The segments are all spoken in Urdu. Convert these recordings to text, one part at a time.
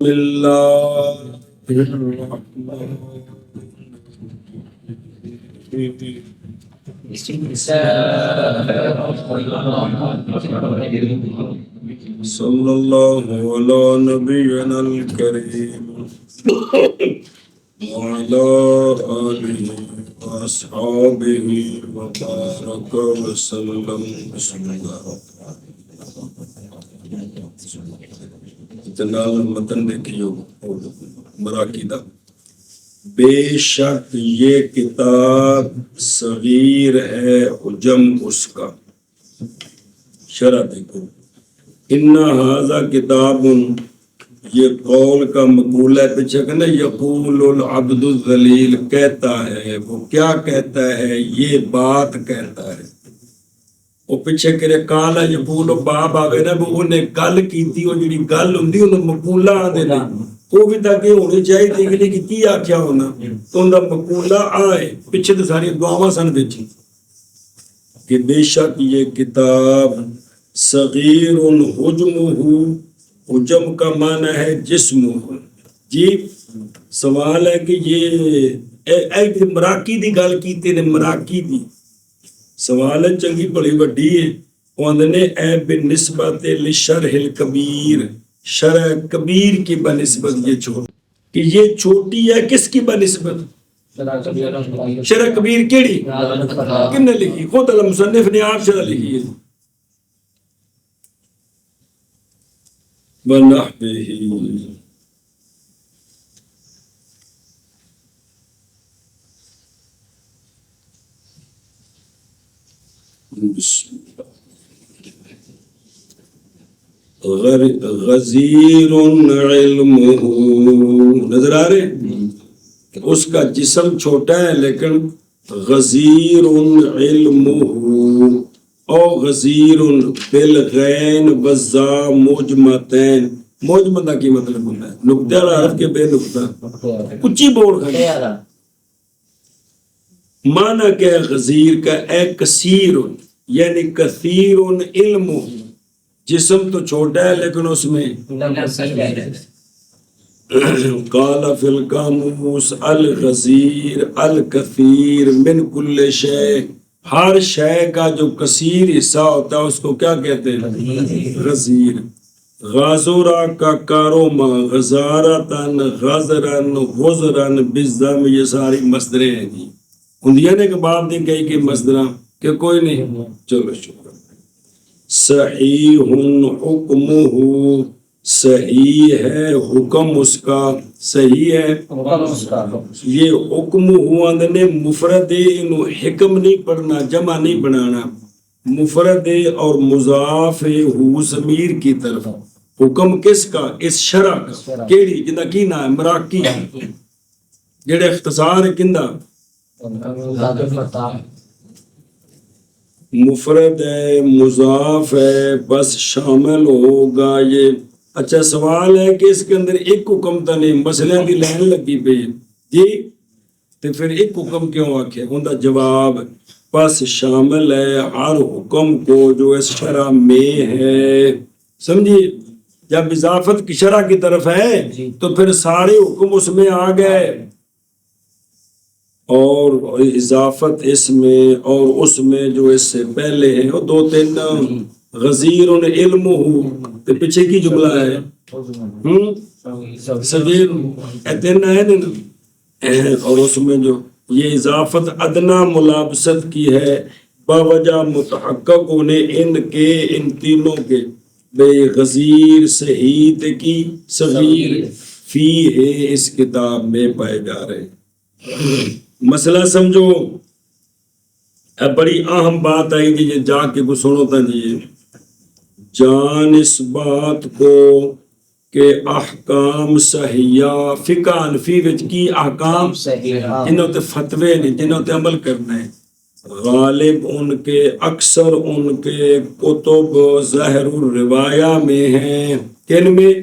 اللہ الرحمن صلی اللہ علی نبینا الکریم وعلی آلہ واصحابہ وبارک وسلم بسم اللہ جناب متن دیکھیو مراکی دا بے شک یہ کتاب صغیر ہے عجم اس کا شرح دیکھو انہا ھذا کتاب یہ قول کا مقولہ ہے پیچھے کہ نا یقول العبد الذلیل کہتا ہے وہ کیا کہتا ہے یہ بات کہتا ہے وہ پیچھے کرے کالا یقول باب آگے نا وہ انہیں گل کیتی وہ جڑی گل ہوندی انہیں مقولہ آدھے نہیں وہ بھی تاکہ ہونی چاہیے دیکھ لے کہ کی آکھیا ہونا تو انہیں مقولہ آئے پیچھے تو ساری دعاواں سن بیچی کہ بے شک یہ کتاب صغیر حجمہ حجم کا معنی ہے جسم جی سوال ہے کہ یہ مراکی دی گل کیتے نے مراکی دی سوال ہے چنگی بڑی وڈی ہے وہاں اے بنسبت لشرح الکبیر شرح کبیر کی بنسبت یہ چھوٹی کہ یہ چھوٹی ہے کس کی بنسبت شرح کبیر کیڑی کن نے لکھی خود المصنف نے آپ شرح لکھی ہے بنحبہ غزیر علمہ نظر آ رہے اس کا جسم چھوٹا ہے لیکن غزیر علمہ او غزیر بالغین وزا موجمتین موجمتہ کی مطلب ہوتا ہے نقطہ عرف کے بے نقطہ کچی بول کھڑی معنی کیا غزیر کا اے کثیر یعنی کثیر علم جسم تو چھوٹا ہے لیکن اس میں قال فی القاموس الغزیر الکثیر من کل شے ہر شے کا جو کثیر حصہ ہوتا ہے اس کو کیا کہتے ہیں غزیر غازورا کا کاروما غزارتن غزرن غزرن بالضم یہ ساری مصدریں ہیں جی اندیا نے کہ باب دیں کہیں کہ مصدرہ کہ کوئی نہیں چلو شکر صحیح حکمہ صحیح ہے حکم اس کا صحیح ہے یہ حکم ہوا نے مفرد انہوں حکم نہیں پڑھنا جمع نہیں بنانا مفرد اور مضاف ہو ضمیر کی طرف حکم کس کا اس شرع کا کیڑی جنہ کی نا ہے مراکی جڑے اختصار ہے کندہ مفرد ہے مضاف ہے بس شامل ہوگا یہ اچھا سوال ہے کہ اس کے اندر ایک حکم تا نہیں مسئلہ کی لائن لگی پہ جی تو پھر ایک حکم کیوں آکھے ہوندہ جواب بس شامل ہے ہر حکم کو جو اس شرع میں ہے سمجھئے جب اضافت کی شرع کی طرف ہے تو پھر سارے حکم اس میں آ گئے اور اضافت اس میں اور اس میں جو اس سے پہلے ہیں وہ دو تین غزیر علم ہو تو پیچھے کی جملہ ہے صغیر تین ہے نا اور اس میں جو یہ اضافت ادنا ملابست کی ہے باوجہ متحقق ہونے ان تینوں کے بے غزیر صحیح کی صغیر فی ہے اس کتاب میں پائے جا رہے مسئلہ سمجھو اب بڑی اہم بات آئی کہ یہ جا کے کو سنو تا جی جان اس بات کو کہ احکام صحیحہ فقہ حنفی وچ کی احکام جنہوں تے فتوے نہیں جنہوں تے عمل کرنا ہے غالب ان کے اکثر ان کے کتب ظاہر الروایہ میں ہیں کن میں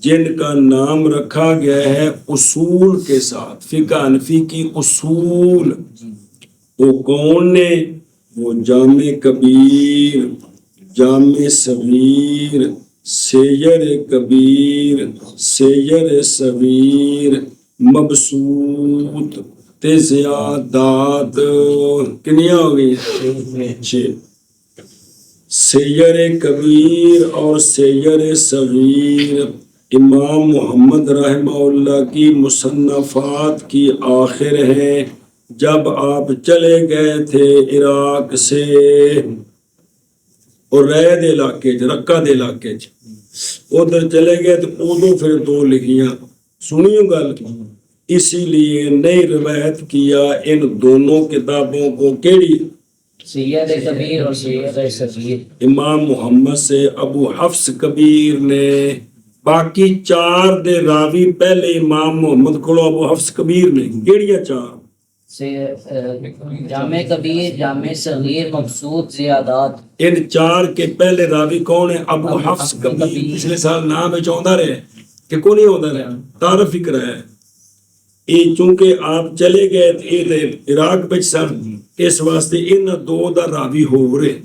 جن کا نام رکھا گیا ہے اصول کے ساتھ فقہ حنفی کی اصول وہ کون نے وہ جامع کبیر جامع صغیر سیر کبیر سیر صغیر مبسوط تے زیادات کنیاں ہو گئی؟ 6. سیر کبیر اور سیر صغیر امام محمد رحمہ اللہ کی مصنفات کی آخر ہے. جب آپ چلے گئے تھے عراق سے اور رید علاقے رقہ دے علاقے ادھر چلے گئے تو ادو پھر 2 لکھیاں سنیو گل. اسی لیے نئی روایت کیا ان دونوں کتابوں کو کیڑی سید کبیر اور سید صغیر امام محمد سے ابو حفص کبیر نے. باقی 4 دے راوی پہلے امام محمد کو ابو حفص کبیر نے. کیڑیاں 4؟ جامع کبیر جامع صغیر مبسوط زیادات. ان 4 کے پہلے راوی کون ہے؟ ابو حفص کبیر. پچھلے سال نام ہے چاہتا رہے کہ کون نہیں ہوتا رہا تعارف فکر ہے. یہ چونکہ آپ چلے گئے عراق بچ سن اس واسطے ان 2 دا راوی ہو رہے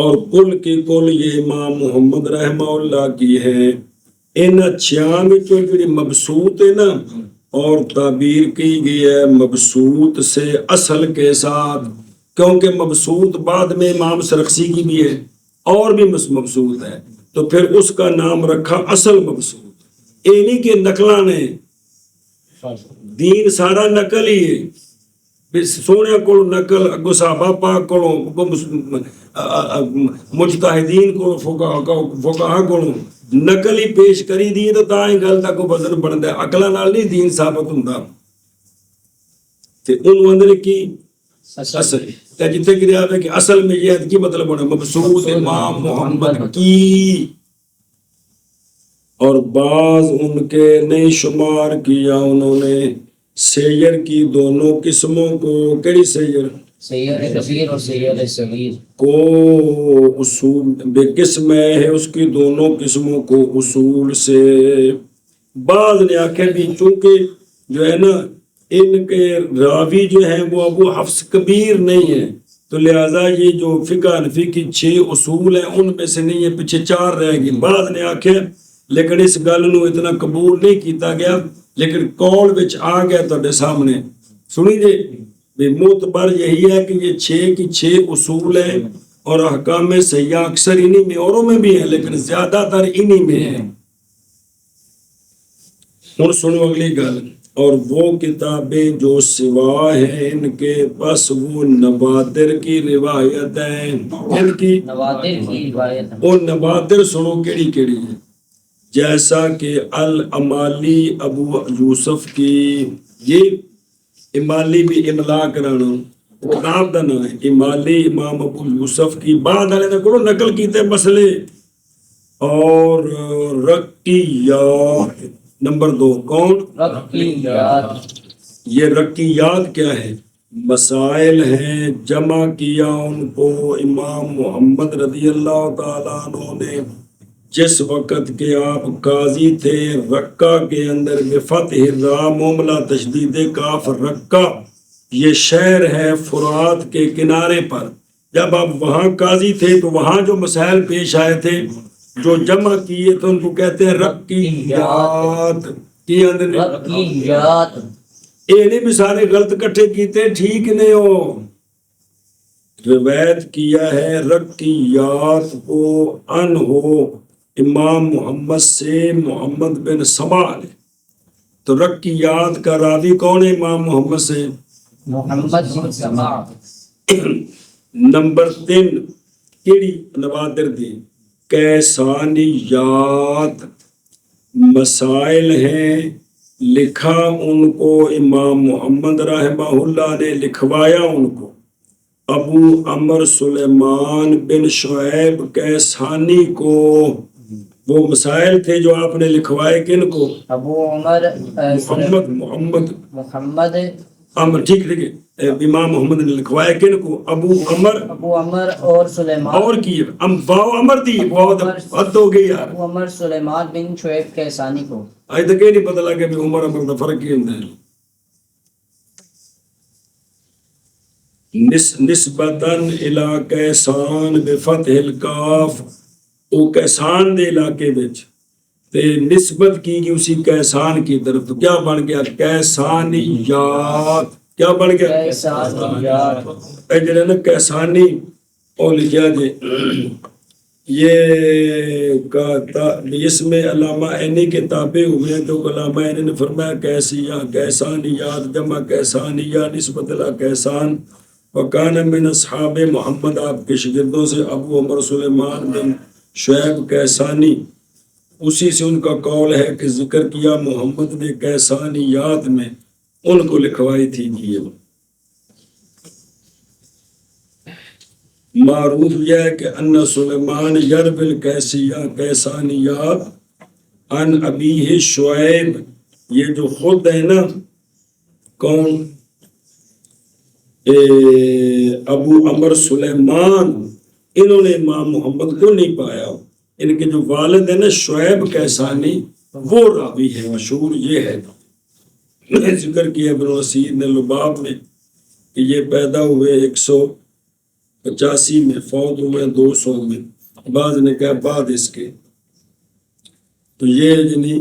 اور کل کی کل یہ امام محمد رحمہ اللہ کی ہے. ان 6 میں جو مبسوط ہے نا اور تعبیر کی گئی ہے مبسوط سے اصل کے ساتھ، کیونکہ مبسوط بعد میں امام سرخسی کی بھی ہے اور بھی مبسوط ہے تو پھر اس کا نام رکھا اصل مبسوط. یہ نہیں کہ نقلاں نے دین سارا نقل ہی ہے. سونے کو نقل اگو صحابہ پاک کو مجتہدین کو فقہا کو نقل ہی پیش کری دی تو تاں ہی گل تک بدن بنتا ہے. عقلاں نال نہیں دین ثابت ہوندا. تے انہوں اندر کی اصل تے جتھے کہ آوے کہ اصل میں یہ کی مطلب ہونا مبسوط امام محمد کی. اور بعض ان کے نہیں شمار کیا انہوں نے سیر کی دونوں قسموں کو. کیڑی سیر؟ سید کبیر اور سید صغیر کو اصول بے قسم ہے اس کی دونوں قسموں کو اصول سے. بعض نے آخر بھی چونکہ جو ہے نا ان کے راوی جو ہیں وہ ابو حفص کبیر نہیں ہے تو لہٰذا یہ جو فقہ حنفی کی 6 اصول ہیں ان میں سے نہیں ہے، پیچھے 4 رہ گئی. بعض نے آخر لیکن اس گل نو اتنا قبول نہیں کیتا گیا لیکن قول وچ آ گیا تہاڈے سامنے. سنی جی معتبر یہی ہے کہ یہ 6 کی 6 اصول ہیں اور احکام صحیحہ اکثر انہی میں اوروں میں بھی ہیں لیکن زیادہ تر انہی میں ہیں. ہن سنو اگلی گل. اور وہ کتابیں جو سوا ہیں ان کے پاس وہ نوادر کی روایت ہیں. ان کی نوادر کی روایت. اور نوادر سنو کیڑی کیڑی ہے. جیسا کہ الامالی ابو یوسف کی، یہ امالی بھی املا کرانا کتاب دا نام ہے. امالی امام ابو یوسف کی بعد والے کو نقل کیتے مسئلے. اور رقیات نمبر 2 کون؟ رقیات. یہ رقیات کیا ہے؟ مسائل ہیں جمع کیا ان کو امام محمد رضی اللہ تعالیٰ عنہ نے جس وقت کہ آپ قاضی تھے رقہ کے اندر بفتح الراء موملہ تشدید کاف. رقہ یہ شہر ہے فرات کے کنارے پر. جب آپ وہاں قاضی تھے تو وہاں جو مسائل پیش آئے تھے جو جمع کیے تو ان کو کہتے ہیں رقیات. کی اندر رقیات یہ نہیں بھی سارے غلط کٹھے کیتے ٹھیک نہیں ہو. روایت کیا ہے رقیات کو ان ہو امام محمد سے محمد بن سمال. تو رقیات کا راوی کون ہے امام محمد سے؟ محمد بن سمال. نمبر 3 کیڑی نوادر دی؟ کیسانیات مسائل ہیں لکھا ان کو امام محمد رحمہ اللہ نے لکھوایا ان کو ابو عمر سلیمان بن شعیب کیسانی کو. وہ مسائل تھے جو آپ نے لکھوائے کن کو؟ ابو عمر محمد عمر. ٹھیک ہے امام محمد نے لکھوائے کن کو؟ ابو عمر اور سلیمان. اور کی واو عمر دی بہت حد ہو گئی یار. ابو عمر سلیمان بن شعیب کیسانی کو. اج تک یہ نہیں پتہ لگا کہ عمر عمر دا فرق کی ہوتا ہے. نسبتاً الی کیسان بفتح الکاف، وہ کیسان دے علاقے وچ تے نسبت کی گئی اسی کیسان کی طرف، تو کیا بن گیا؟ کیسانیات۔ کیا بن گیا؟ کیسانیات۔ اے جڑے نا کیسانی اور لکھیا جی یہ اس میں علامہ عینی کے تابع ہوئے ہیں، تو علامہ عینی نے فرمایا کیسانیات جمع کیسانیہ نسبت الی کیسان، وکان من اصحاب محمد، آپ کے شاگردوں سے ابو عمر سلیمان بن شعیب کیسانی، اسی سے ان کا قول ہے کہ ذکر کیا محمد نے کیسانیات میں ان کو لکھوائی تھی۔ یہ معروف یہ ہے کہ ان سلیمان یربل کیسانیات ان ابیہ شعیب، یہ جو خود ہے نا کون ابو عمر سلیمان، انہوں نے امام محمد کو نہیں پایا، ان کے جو والد ہیں نا شعیب کیسانی وہ راوی ہے، مشہور یہ ہے، ذکر کیا ابن اسیر نے لباب میں کہ یہ پیدا ہوئے 185 میں، فوت ہوئے 200 میں، بعض نے کہا بعد اس کے، تو یہ یعنی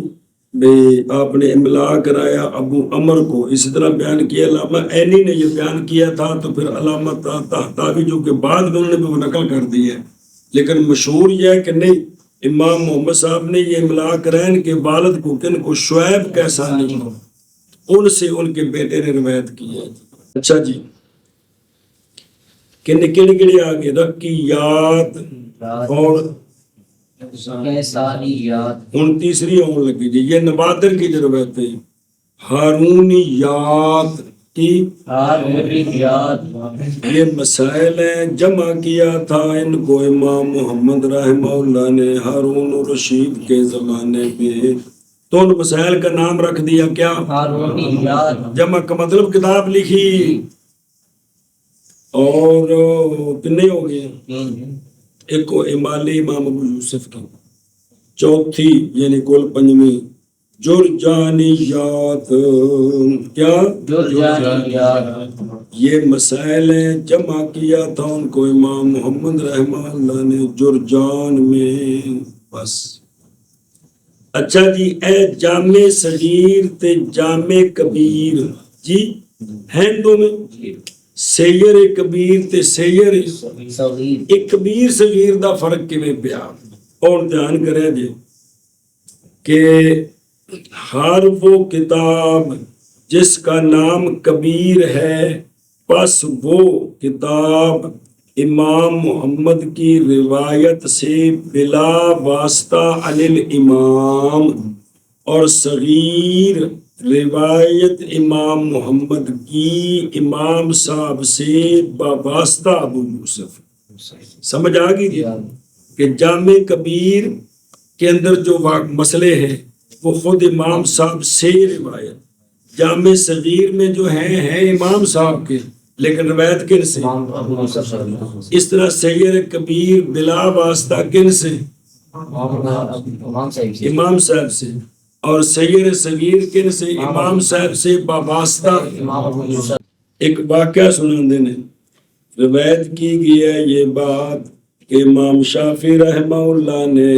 آپ نے املا کرایا ابو عمر کو، اسی طرح بیان کیا علامہ عینی نے یہ بیان کیا تھا، تو پھر علامہ طحطاوی جو کہ بعد میں انہوں نے بھی وہ نقل کر دی ہے، لیکن مشہور یہ ہے کہ نہیں، امام محمد صاحب نے یہ املا کرائن کے والد کو، کن کو؟ شعیب کیسانی کو، ان سے ان کے بیٹے نے روایت کی ہے۔ اچھا جی، کڑی آگے رقیات اور کیسانیات، ہن تیسری اون لگی جی، یہ نوادر کی جو روایت ہے، ہارونیات کی، ہارونیات، یہ مسائل ہیں، جمع کیا تھا ان کو امام محمد رحمہ اللہ نے ہارون الرشید کے زمانے میں، تو ان مسائل کا نام رکھ دیا کیا؟ ہارونیات، جمع کا مطلب کتاب لکھی، اور کتنے ہو گئے؟ ایک کو امالی امام ابو یوسف کی، چوتھی یعنی کل پنجویں جرجانیات، کیا؟ جرجانیات، یہ مسائل ہیں، جمع کیا تھا ان کو امام محمد رحمہ اللہ نے جرجان میں، بس۔ اچھا جی، اے جامع صغیر تے جامع کبیر جی ہیں دو میں، سیر کبیر تے سیر صغیر، ایک کبیر صغیر دا فرق کیویں پیا، اور دھیان کرے جی کہ ہر وہ کتاب جس کا نام کبیر ہے، پس وہ کتاب امام محمد کی روایت سے بلا واسطہ عن الامام، اور صغیر روایت امام محمد کی امام صاحب سے بواسطہ ابو یوسف۔ سمجھ آ گئی کہ جامع کبیر کے اندر جو مسئلے ہیں وہ خود امام صاحب سے روایت، جامع صغیر میں جو ہیں امام صاحب کے، لیکن روایت کن سے؟ اس طرح سیر کبیر بلا واسطہ کن سے؟ امام صاحب سے، اور سیر صغیر کن سے؟ امام صاحب سے بواسطہ۔ ایک واقعہ سناندے نے روایت کی گئی ہے یہ بات کہ امام شافعی رحمہ اللہ نے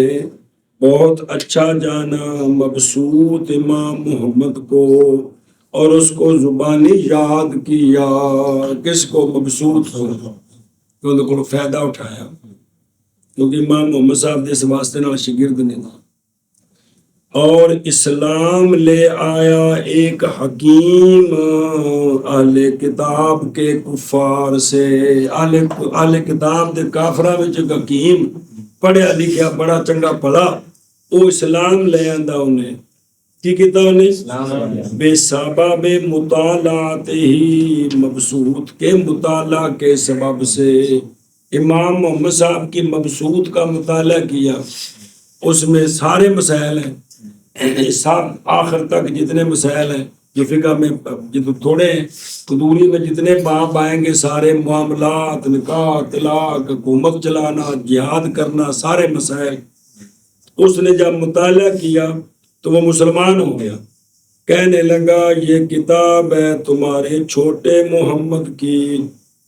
بہت اچھا جانا مبسوط امام محمد کو، اور اس کو زبانی یاد کیا، کس کو؟ مبسوط کو، کو فائدہ اٹھایا، کیونکہ امام محمد صاحب اس واسطے نال شاگرد نے، اور اسلام لے آیا ایک حکیم اہل کتاب کے کفار سے، اہل کتاب دے کافراں وچ ایک حکیم پڑھیا لکھیا بڑا چنگا پڑھا، وہ اسلام لے آندا، انہیں کی کیتا؟ انہیں بے سبب مطالعات ہی مبسوط کے مطالعہ کے سبب سے، امام محمد صاحب کی مبسوط کا مطالعہ کیا، اس میں سارے مسائل ہیں، سب آخر تک جتنے مسائل ہیں جو فقہ میں تھوڑے ہیں، قدوری میں جتنے باب آئیں گے سارے معاملات، نکاح، طلاق، حکومت چلانا، جہاد کرنا، سارے مسائل، اس نے جب مطالعہ کیا تو وہ مسلمان ہو گیا، کہنے لگا یہ کتاب ہے تمہارے چھوٹے محمد کی،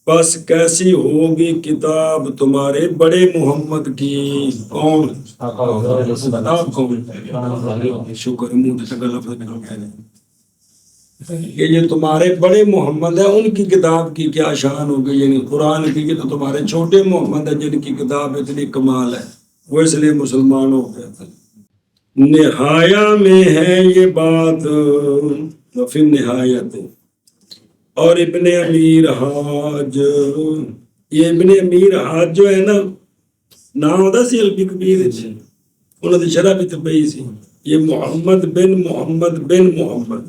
بس کیسی ہوگی کتاب تمہارے بڑے محمد کی. کون؟ کتاب کون؟ شکر ہے منہ سے لفظ نکل گیا کہ یہ تمہارے بڑے محمد ہیں، ان کی کتاب کی کیا شان ہوگی. یعنی قرآن کی کہ تو تمہارے چھوٹے محمد ہیں جن کی کتاب اتنی کمال ہے، وہ اس لیے مسلمان ہو گئے تھے. نہایا میں ہے یہ بات وفی نہایت. اور ابن امیر حاج، یہ ابن امیر حاج جو ہے نا، نام ہوتا سی الفی کبیر، انہوں نے شرح بھی تبئی سی. یہ محمد بن محمد بن محمد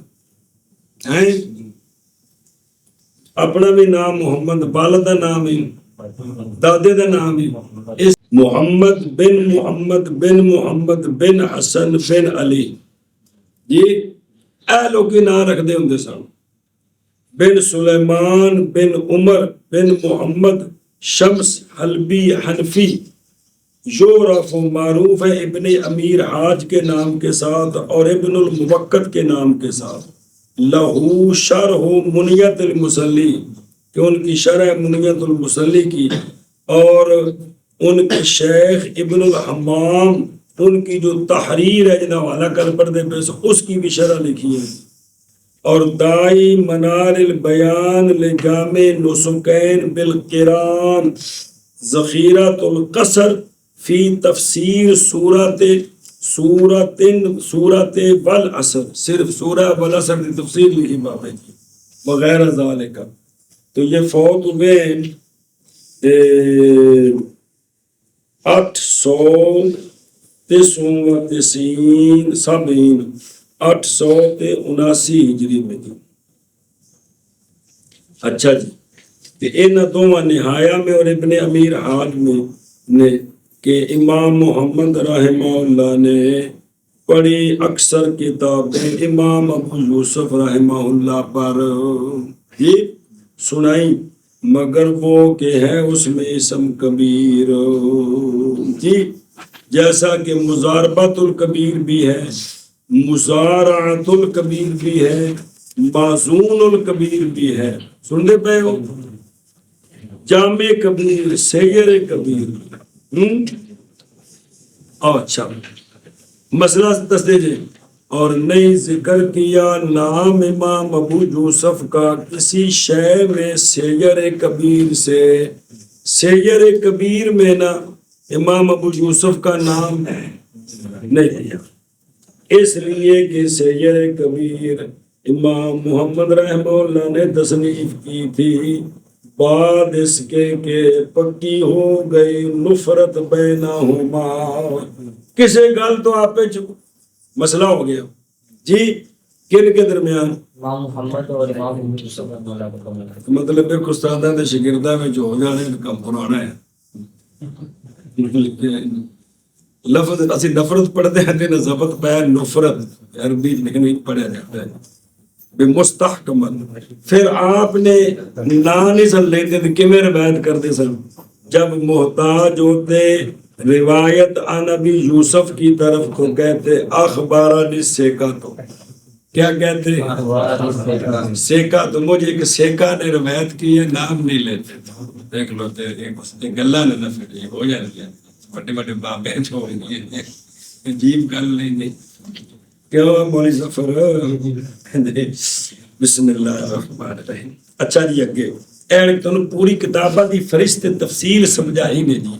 ہیں، اپنا بھی نام محمد، والد کا نام ہی، دادے کا نام ہی. اس محمد بن محمد بن محمد بن حسن بن علی، یہ اے لوگ نام رکھ دے ہوں سن. بن سلیمان بن عمر بن محمد شمس حلبی حنفی، یعرف معروف ہے ابن امیر حاج کے نام کے ساتھ اور ابن الموقت کے نام کے ساتھ. لہو شرح منیت المصلی، کہ ان کی شرح منیت المصلی کی، اور ان کے شیخ ابن الحمام ان کی جو تحریر ہے جنہوں حوالہ کر پردے پہ اس کی بھی شرح لکھی ہے. اور دائی منار البیان لجامع نسکین بالقران، ذخیرۃ القصر فی تفسیر سورت والعصر، صرف سورہ والعصر کی تفسیر لکھی بابے کی، وغیرہ ذالک. تو یہ فوت ہوئے 879 ہجری میں تھی. اچھا جی، تو ان دونوں نہایا میں اور ابن امیر حاج میں نے کہ امام محمد رحمہ اللہ نے پڑھی اکثر کتابیں امام ابو یوسف رحمہ اللہ پر، یہ سنائی، مگر وہ کہ ہے اس میں اسم کبیر. جی، جیسا کہ مزاربت الکبیر بھی ہے، مزارعت الکبیر بھی ہے، معزون الکبیر بھی ہے. سننے پہ ہو، جامع کبیر، سیر کبیر. اچھا، مسئلہ تصدیق. اور نہیں ذکر کیا نام امام ابو یوسف کا کسی شے میں سیر کبیر سے. سیر کبیر میں نا امام ابو یوسف کا نام نہیں لیا، اس لیے کہ سیر کبیر امام محمد رحمہ اللہ نے تصنیف کی تھی بعد اس کے کہ پکی ہو گئی نفرت بینہما. کسے گل تو آپ پہ مسئلہ ہو گیا جی، کن کے درمیان؟ امام محمد اور امام ابو یوسف. مطلب ایک استادہ دے شاگردہ میں جو ہو جانے کم پرانا ہے. لفظ اسی نفرت پڑھتے ہیں نا، ضبط پہ نفرت عربی نہیں پڑھا جاتا ہے بے مستحکمن. پھر آپ نے نہیں سن لیتے تھے کہ میں روایت کرتے سن، جب محتاج ہوتے روایت عن ابی یوسف کی طرف کو کہتے اخبارانی سیکا. تو کیا کہتے سیکا؟ تو مجھے ایک سیکا نے روایت کی ہے، نام نہیں لیتے. دیکھ لو گلا نے نہ پھر ہو جاتی ہے، بڑے بڑے بابے جو عجیب گل نہیں. کیوں مولی ظفر؟ بسم اللہ الرحمن الرحیم. اچھا جی، اگے ایک تو پوری کتابہ دی فرشت تفصیل سمجھائی نے جی.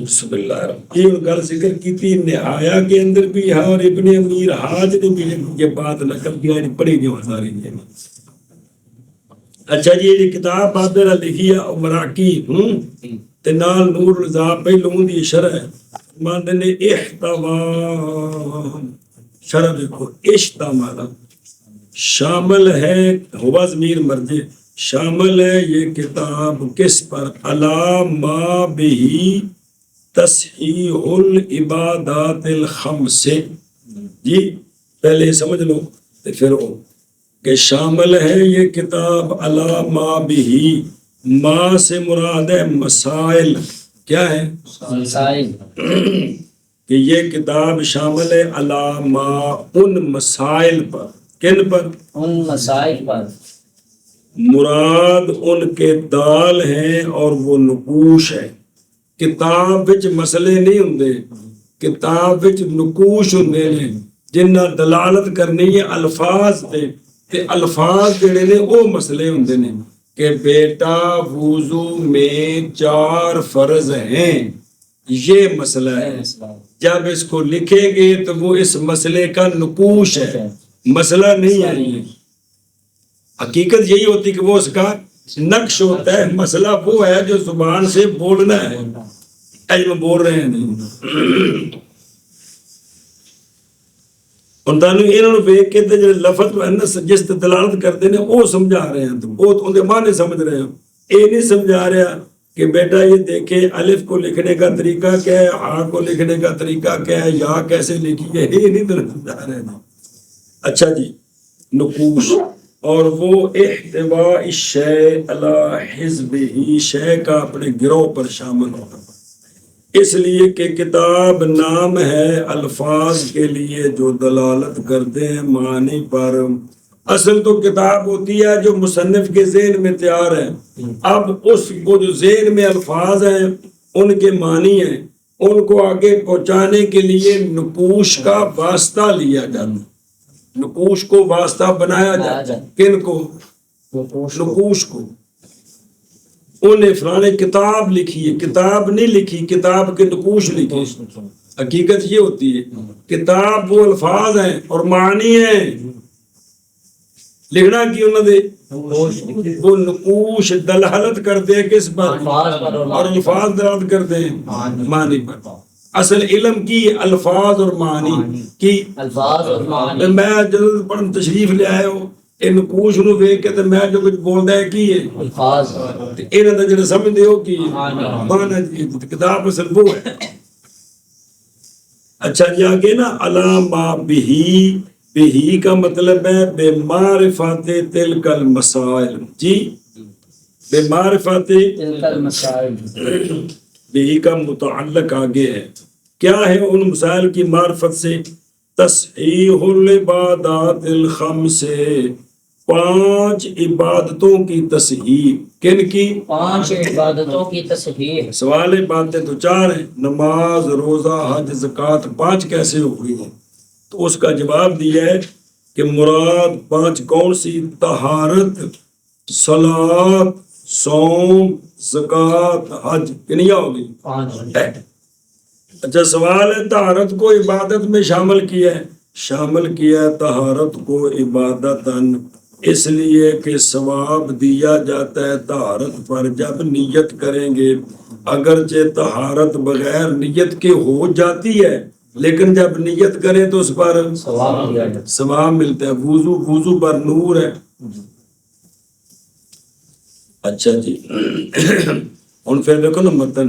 بسم اللہ الرحمن. یہ گل ذکر کی تھی نہایا کے اندر بھی ہے، اور ابن امیر حاج نے بھی یہ بات نقل کیا، پڑھی نہیں ساری. اچھا جی، یہ کتاب بابے نے لکھی ہے مراکی تے نال نور رضا پہلوں دی شرح ہے. ماندے نے احتوا، شرح دیکھو، اشتمال شامل ہے، ہوا ضمیر مرجع، شامل ہے یہ کتاب کس پر؟ علی ما بہی تصحیح العبادات الخمس. جی پہلے سمجھ لو تو پھر وہ کہ شامل ہے یہ کتاب علی ما بہی، ما سے مراد ہے مسائل. کیا ہے؟ مسائل. کہ یہ کتاب شامل ہے علی ما، ان مسائل پر. کن پر؟ ان مسائل پر. مراد ان کے دال ہیں اور وہ نقوش ہے. کتاب وچ مسئلے نہیں ہوندے, کتاب وچ نقوش ہوندے نے جنہ دلالت کرنی ہے الفاظ تے الفاظ جڑے نے وہ مسئلے ہوندے نے کہ بیٹا وضو میں 4 فرض ہیں, یہ مسئلہ ہے. جب اس کو لکھیں گے تو وہ اس مسئلے کا نقوش ہے, مسئلہ نہیں ہے. یہ حقیقت یہی ہوتی کہ وہ اس کا نقش ہوتا ہے. مسئلہ وہ ہے جو زبان سے بولنا ہے. میں بول رہے ہیں نہیں انہوں ویک کے جو لفظ جس دلالت کرتے ہیں وہ سمجھا رہے ہیں, تو وہ ان کے معنی سمجھ رہے ہیں. یہ نہیں سمجھا رہا کہ بیٹا یہ دیکھیں الف کو لکھنے کا طریقہ کیا ہے, آ کو لکھنے کا طریقہ کیا ہے, یا کیسے لکھی ہے, یہ نہیں سمجھا رہے ہیں. اچھا جی, نقوش اور وہ احتواء شے علی حزبہ, شے کا اپنے گروہ پر شامل ہونا, اس لیے کہ کتاب نام ہے الفاظ کے لیے جو دلالت کرتے ہیں معنی پر. اصل تو کتاب ہوتی ہے جو مصنف کے ذہن میں تیار ہے. اب اس کو جو ذہن میں الفاظ ہیں ان کے معنی ہیں, ان کو آگے پہنچانے کے لیے نقوش کا واسطہ لیا جاتا. نقوش کو واسطہ بنایا جاتا. کن کو؟ نقوش کو. انہیں فلانے کتاب لکھی ہے, کتاب نہیں لکھی, کتاب کے نقوش لکھے. حقیقت یہ ہوتی ہے کتاب وہ الفاظ ہیں اور معنی ہیں. لکھنا کی انہوں نے وہ نقوش دلالت کرتے ہیں کس پر, اور الفاظ دلالت کرتے ہیں معنی پر. اصل علم کی الفاظ اور معنی کی. میں جب پڑھن تشریف لے آئے ہو یہ نقوش نو ویکھ کے تے میں جو کچھ بولدا ہے کی ہے الفاظ, تے انہاں دا جڑا سمجھدے ہو کی معنی جی کتاب اصل وہ ہے. اچھا جی آگے نا علامہ بہی, بہی کا مطلب ہے بے معرفت تلک المسائل. جی بے معرفت تلک المسائل, بہی کا متعلق آگے ہے. کیا ہے ان مسائل کی معرفت سے؟ تصحیح العبادات الخمس, 5 عبادتوں کی تصحیح. کن کی؟ 5 عبادتوں کی تصحیح. سوال باتیں تو 4 ہیں, نماز, روزہ, حج, زکوٰۃ. 5 کیسے ہو گئی ہیں؟ تو اس کا جواب دیا ہے کہ مراد 5 کون سی؟ طہارت, صلاۃ, صوم, زکوٰۃ, حج. کنیا ہو گئی؟ 5. اچھا سوال ہے طہارت کو عبادت میں شامل کیا ہے؟ شامل کیا ہے طہارت کو عبادتاً, اس لیے کہ ثواب دیا جاتا ہے طہارت پر جب نیت کریں گے. اگرچہ طہارت بغیر نیت کے ہو جاتی ہے لیکن جب نیت کریں تو اس پر ثواب ملتا ہے. وضو پر نور ہے. اچھا جی ان پھر دیکھو نا متن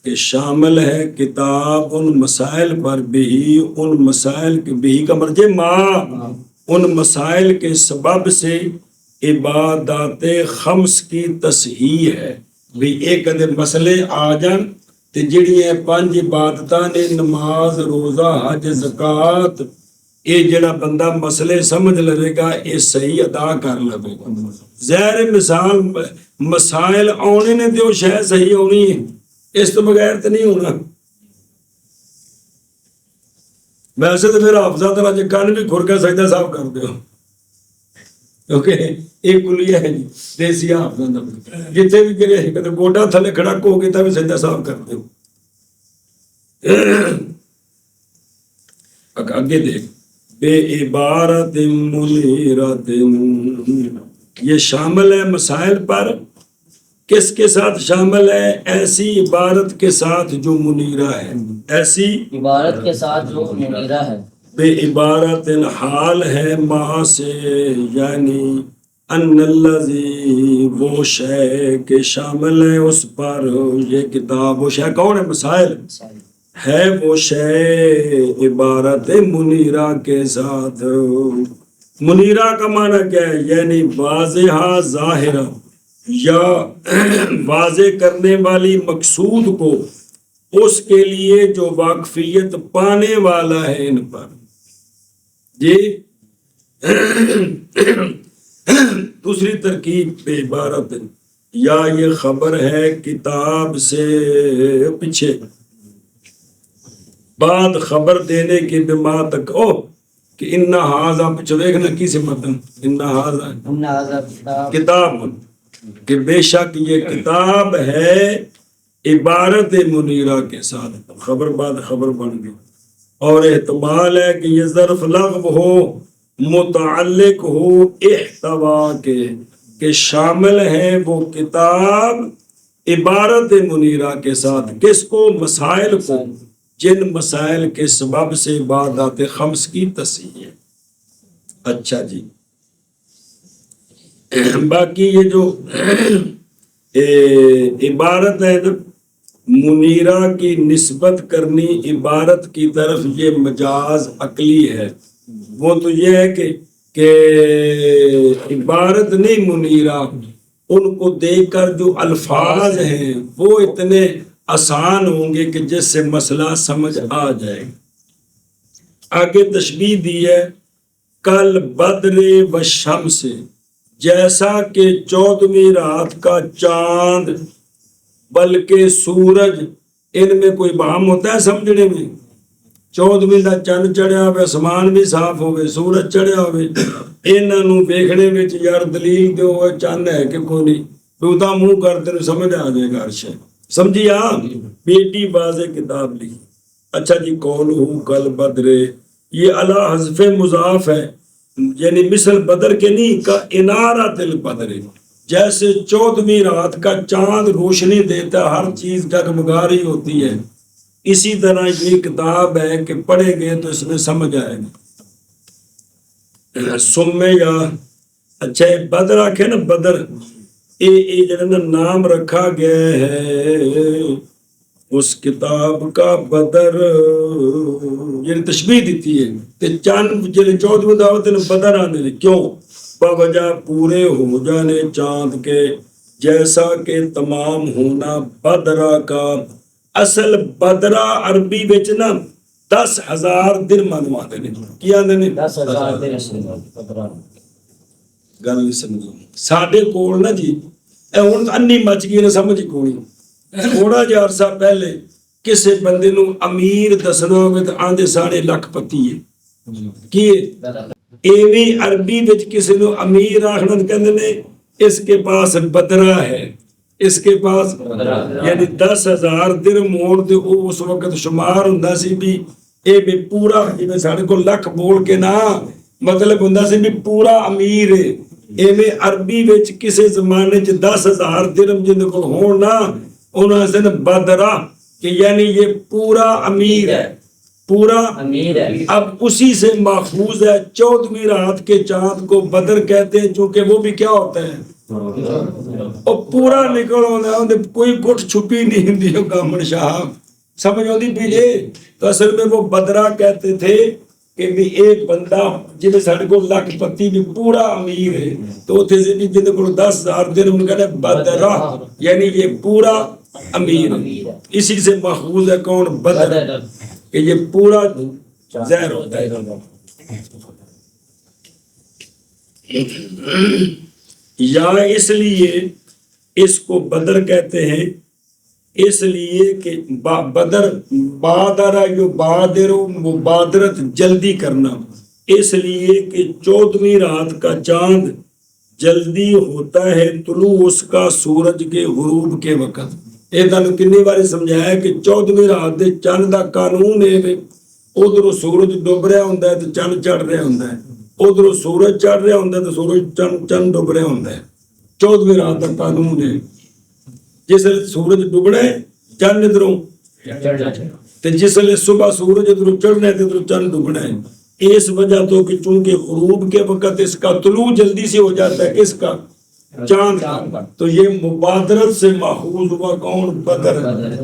کہ شامل ہے کتاب ان مسائل پر بھی, ان مسائل کے بھی کا مرجع ماں, ان مسائل کے سبب سے عبادات خمس کی تصحیح ہے. بھی ایک ادھر مسئلے آ جان تے جڑی ہیں 5 عبادتاں نے, نماز, روزہ, حج, زکوٰۃ, یہ جڑا بندہ مسئلے سمجھ لے گا یہ صحیح ادا کر لے گا. ظاہر مثال مسائل آنے نے تو شاید صحیح ہونی ہے, اس تو بغیر تو نہیں ہونا. ویسے تو پھر حافظہ طرح جو کان بھی کھر کے سجدہ صاحب کر دو, کیونکہ ایک کلیہ ہے جی دیسی حافظہ جتنے بھی کرے کہتے گوڈا تھلے کھڑا کو گے تب سجدہ صاحب کر دو. آگے دیکھ بے عبارت منیرت, یہ شامل ہے مسائل پر. کس کے ساتھ شامل ہے؟ ایسی عبارت کے ساتھ جو منیرہ ہے, ایسی عبارت کے ساتھ جو منیرہ ہے. بے عبارت حال ہے ماں سے, یعنی ان الذی, وہ شے کے شامل ہے اس پر یہ کتاب. وہ شے کون ہے؟ مسائل ہے. وہ شے عبارت منیرہ کے ساتھ. منیرہ کا معنی کیا ہے؟ یعنی واضحہ, ظاہرہ, یا واضح کرنے والی مقصود کو اس کے لیے جو واقفیت پانے والا ہے ان پر. جی دوسری ترکیب پہ عبارت یا یہ خبر ہے کتاب سے پیچھے بعد خبر دینے کی بما تک کہ انہا ہاذا پیچھے دیکھنا کسی متن انہا ہاذا ان هذا کتاب کتاب کہ بے شک یہ کتاب ہے عبارت منیرہ کے ساتھ خبر بعد خبر بن گئی اور احتمال ہے کہ یہ ظرف لغو ہو متعلق ہو احتوا کے کہ شامل ہے وہ کتاب عبارت منیرہ کے ساتھ کس کو مسائل کو جن مسائل کے سبب سے عبادات خمس کی تصحیح ہے. اچھا جی باقی یہ جو عبارت ہے منیرہ کی نسبت کرنی عبارت کی طرف یہ مجاز عقلی ہے وہ تو یہ ہے کہ عبارت نہیں منیرہ ان کو دیکھ کر جو الفاظ ہیں وہ اتنے آسان ہوں گے کہ جس سے مسئلہ سمجھ آ جائے. آگے تشبیہ دی ہے کل بدر و شمس جیسا کہ 14ویں رات کا چاند بلکہ سورج ان میں کوئی بہم ہوتا ہے سمجھنے میں 14ویں کا چند چڑھیا ہوئے آسمان بھی صاف ہوئے سورج چڑھیا ہوئے انہوں ویکھنے میں یار دلیل دو چند ہے کہ کوئی نہیں دوتا منہ کرتے ہیں سمجھ آ جائے گا عرش سمجھی آپ بیٹی واضح کتاب لکھی. اچھا جی قولہ کل بدر یہ علی حذف مضاف ہے یعنی مثل بدر کے نہیں کا انارۃ البدر جیسے 14ویں رات کا چاند روشنی دیتا ہر چیز ڈگمگاری ہوتی ہے اسی طرح یہ کتاب ہے کہ پڑھے گئے تو اس میں سمجھ آئے گا. سمے یا اچھا بدر آکھے نا بدر یہ نام رکھا گیا ہے اس کتاب کا بدر یعنی تشبیہ دیتی ہے تے چاند جلے 14ویں دعوت نے بدر آنے کیوں باوجہ پورے ہو جانے چاند کے جیسا کہ تمام ہونا بدرہ کا اصل بدرہ عربی بچ نا 10,000 درہم آتے ہیں کیا آتے ہیں 10,000 درہم گل نہیں سمجھو ساڈے کول نا جی اے ہن انی مچ گئی نہ سمجھ کوئی تھوڑا جہا عرصہ پہلے کسے بندے نو امیر دسنا ہوگا تو آندے ساڑھے لاکھ پتی ہے کی ایویں عربی وچ کسے نو امیر آخنا کہندے نے اس کے پاس بدرہ ہے اس کے پاس یعنی 10,000 درہم ہون تے او اس وقت شمار ہوندا سی بھی اے بھی پورا جویں ساڈے کو لکھ بول کے نا مطلب ہوندا سی بھی پورا امیر ہے ایویں عربی وچ کسے زمانے چ 10,000 درہم جن کو ہون نا انہاں سے بدرہ کہ یعنی یہ پورا امیر ہے پورا امیر ہے. اب اسی سے ماخوذ ہے 14ویں رات کے چاند کو بدر کہتے ہیں چونکہ وہ بھی کیا ہوتا ہے اور پورا نکل ہوتا ہے کوئی کٹ چھپی نہیں ہوندی گامن شاہ سمجھ ہوندی پیجھے تو اصل میں وہ بدرہ کہتے تھے کہ بھی ایک بندہ جنہیں ساڑھے کو لاکھ پتی بھی پورا امیر ہے تو اتھے سے بھی جنہیں کو 10,000 دن ان کا ہے بدرہ یعنی یہ پورا امیر ہے اسی سے ماخوذ ہے کون بدر کہ یہ پورا زہر ہوتا ہے. یا اس لیے اس کو بدر کہتے ہیں اس لیے کہ بدر بادرہ جو بادر مبادرت جلدی کرنا اس لیے کہ 14ویں رات کا چاند جلدی ہوتا ہے طلوع اس کا سورج کے غروب کے وقت. یہ تانوں کنی باری سمجھایا کہ 14ویں رات دے چاند دا قانون ہے ادھر سورج ڈوب رہا ہوندا ہے تو چاند چڑھ رہا ہوندا ہے ادھر سورج چڑھ رہا ہوندا ہے تو سورج چاند ڈوب رہا ہوندا ہے 14ویں رات دا قانون ہے. جس سورج ڈوبنا ہے چاند ادھروں تے جس لے صبح سورج ادھروں چڑھنا ہے تے ادھروں چاند ڈوبنا ہے اس وجہ تو کہ چونکہ غروب کے وقت اس کا طلوع جلدی سے ہو جاتا ہے کس کا چاند کا تو یہ مبادرت سے ماخوذ ہوا کون بدر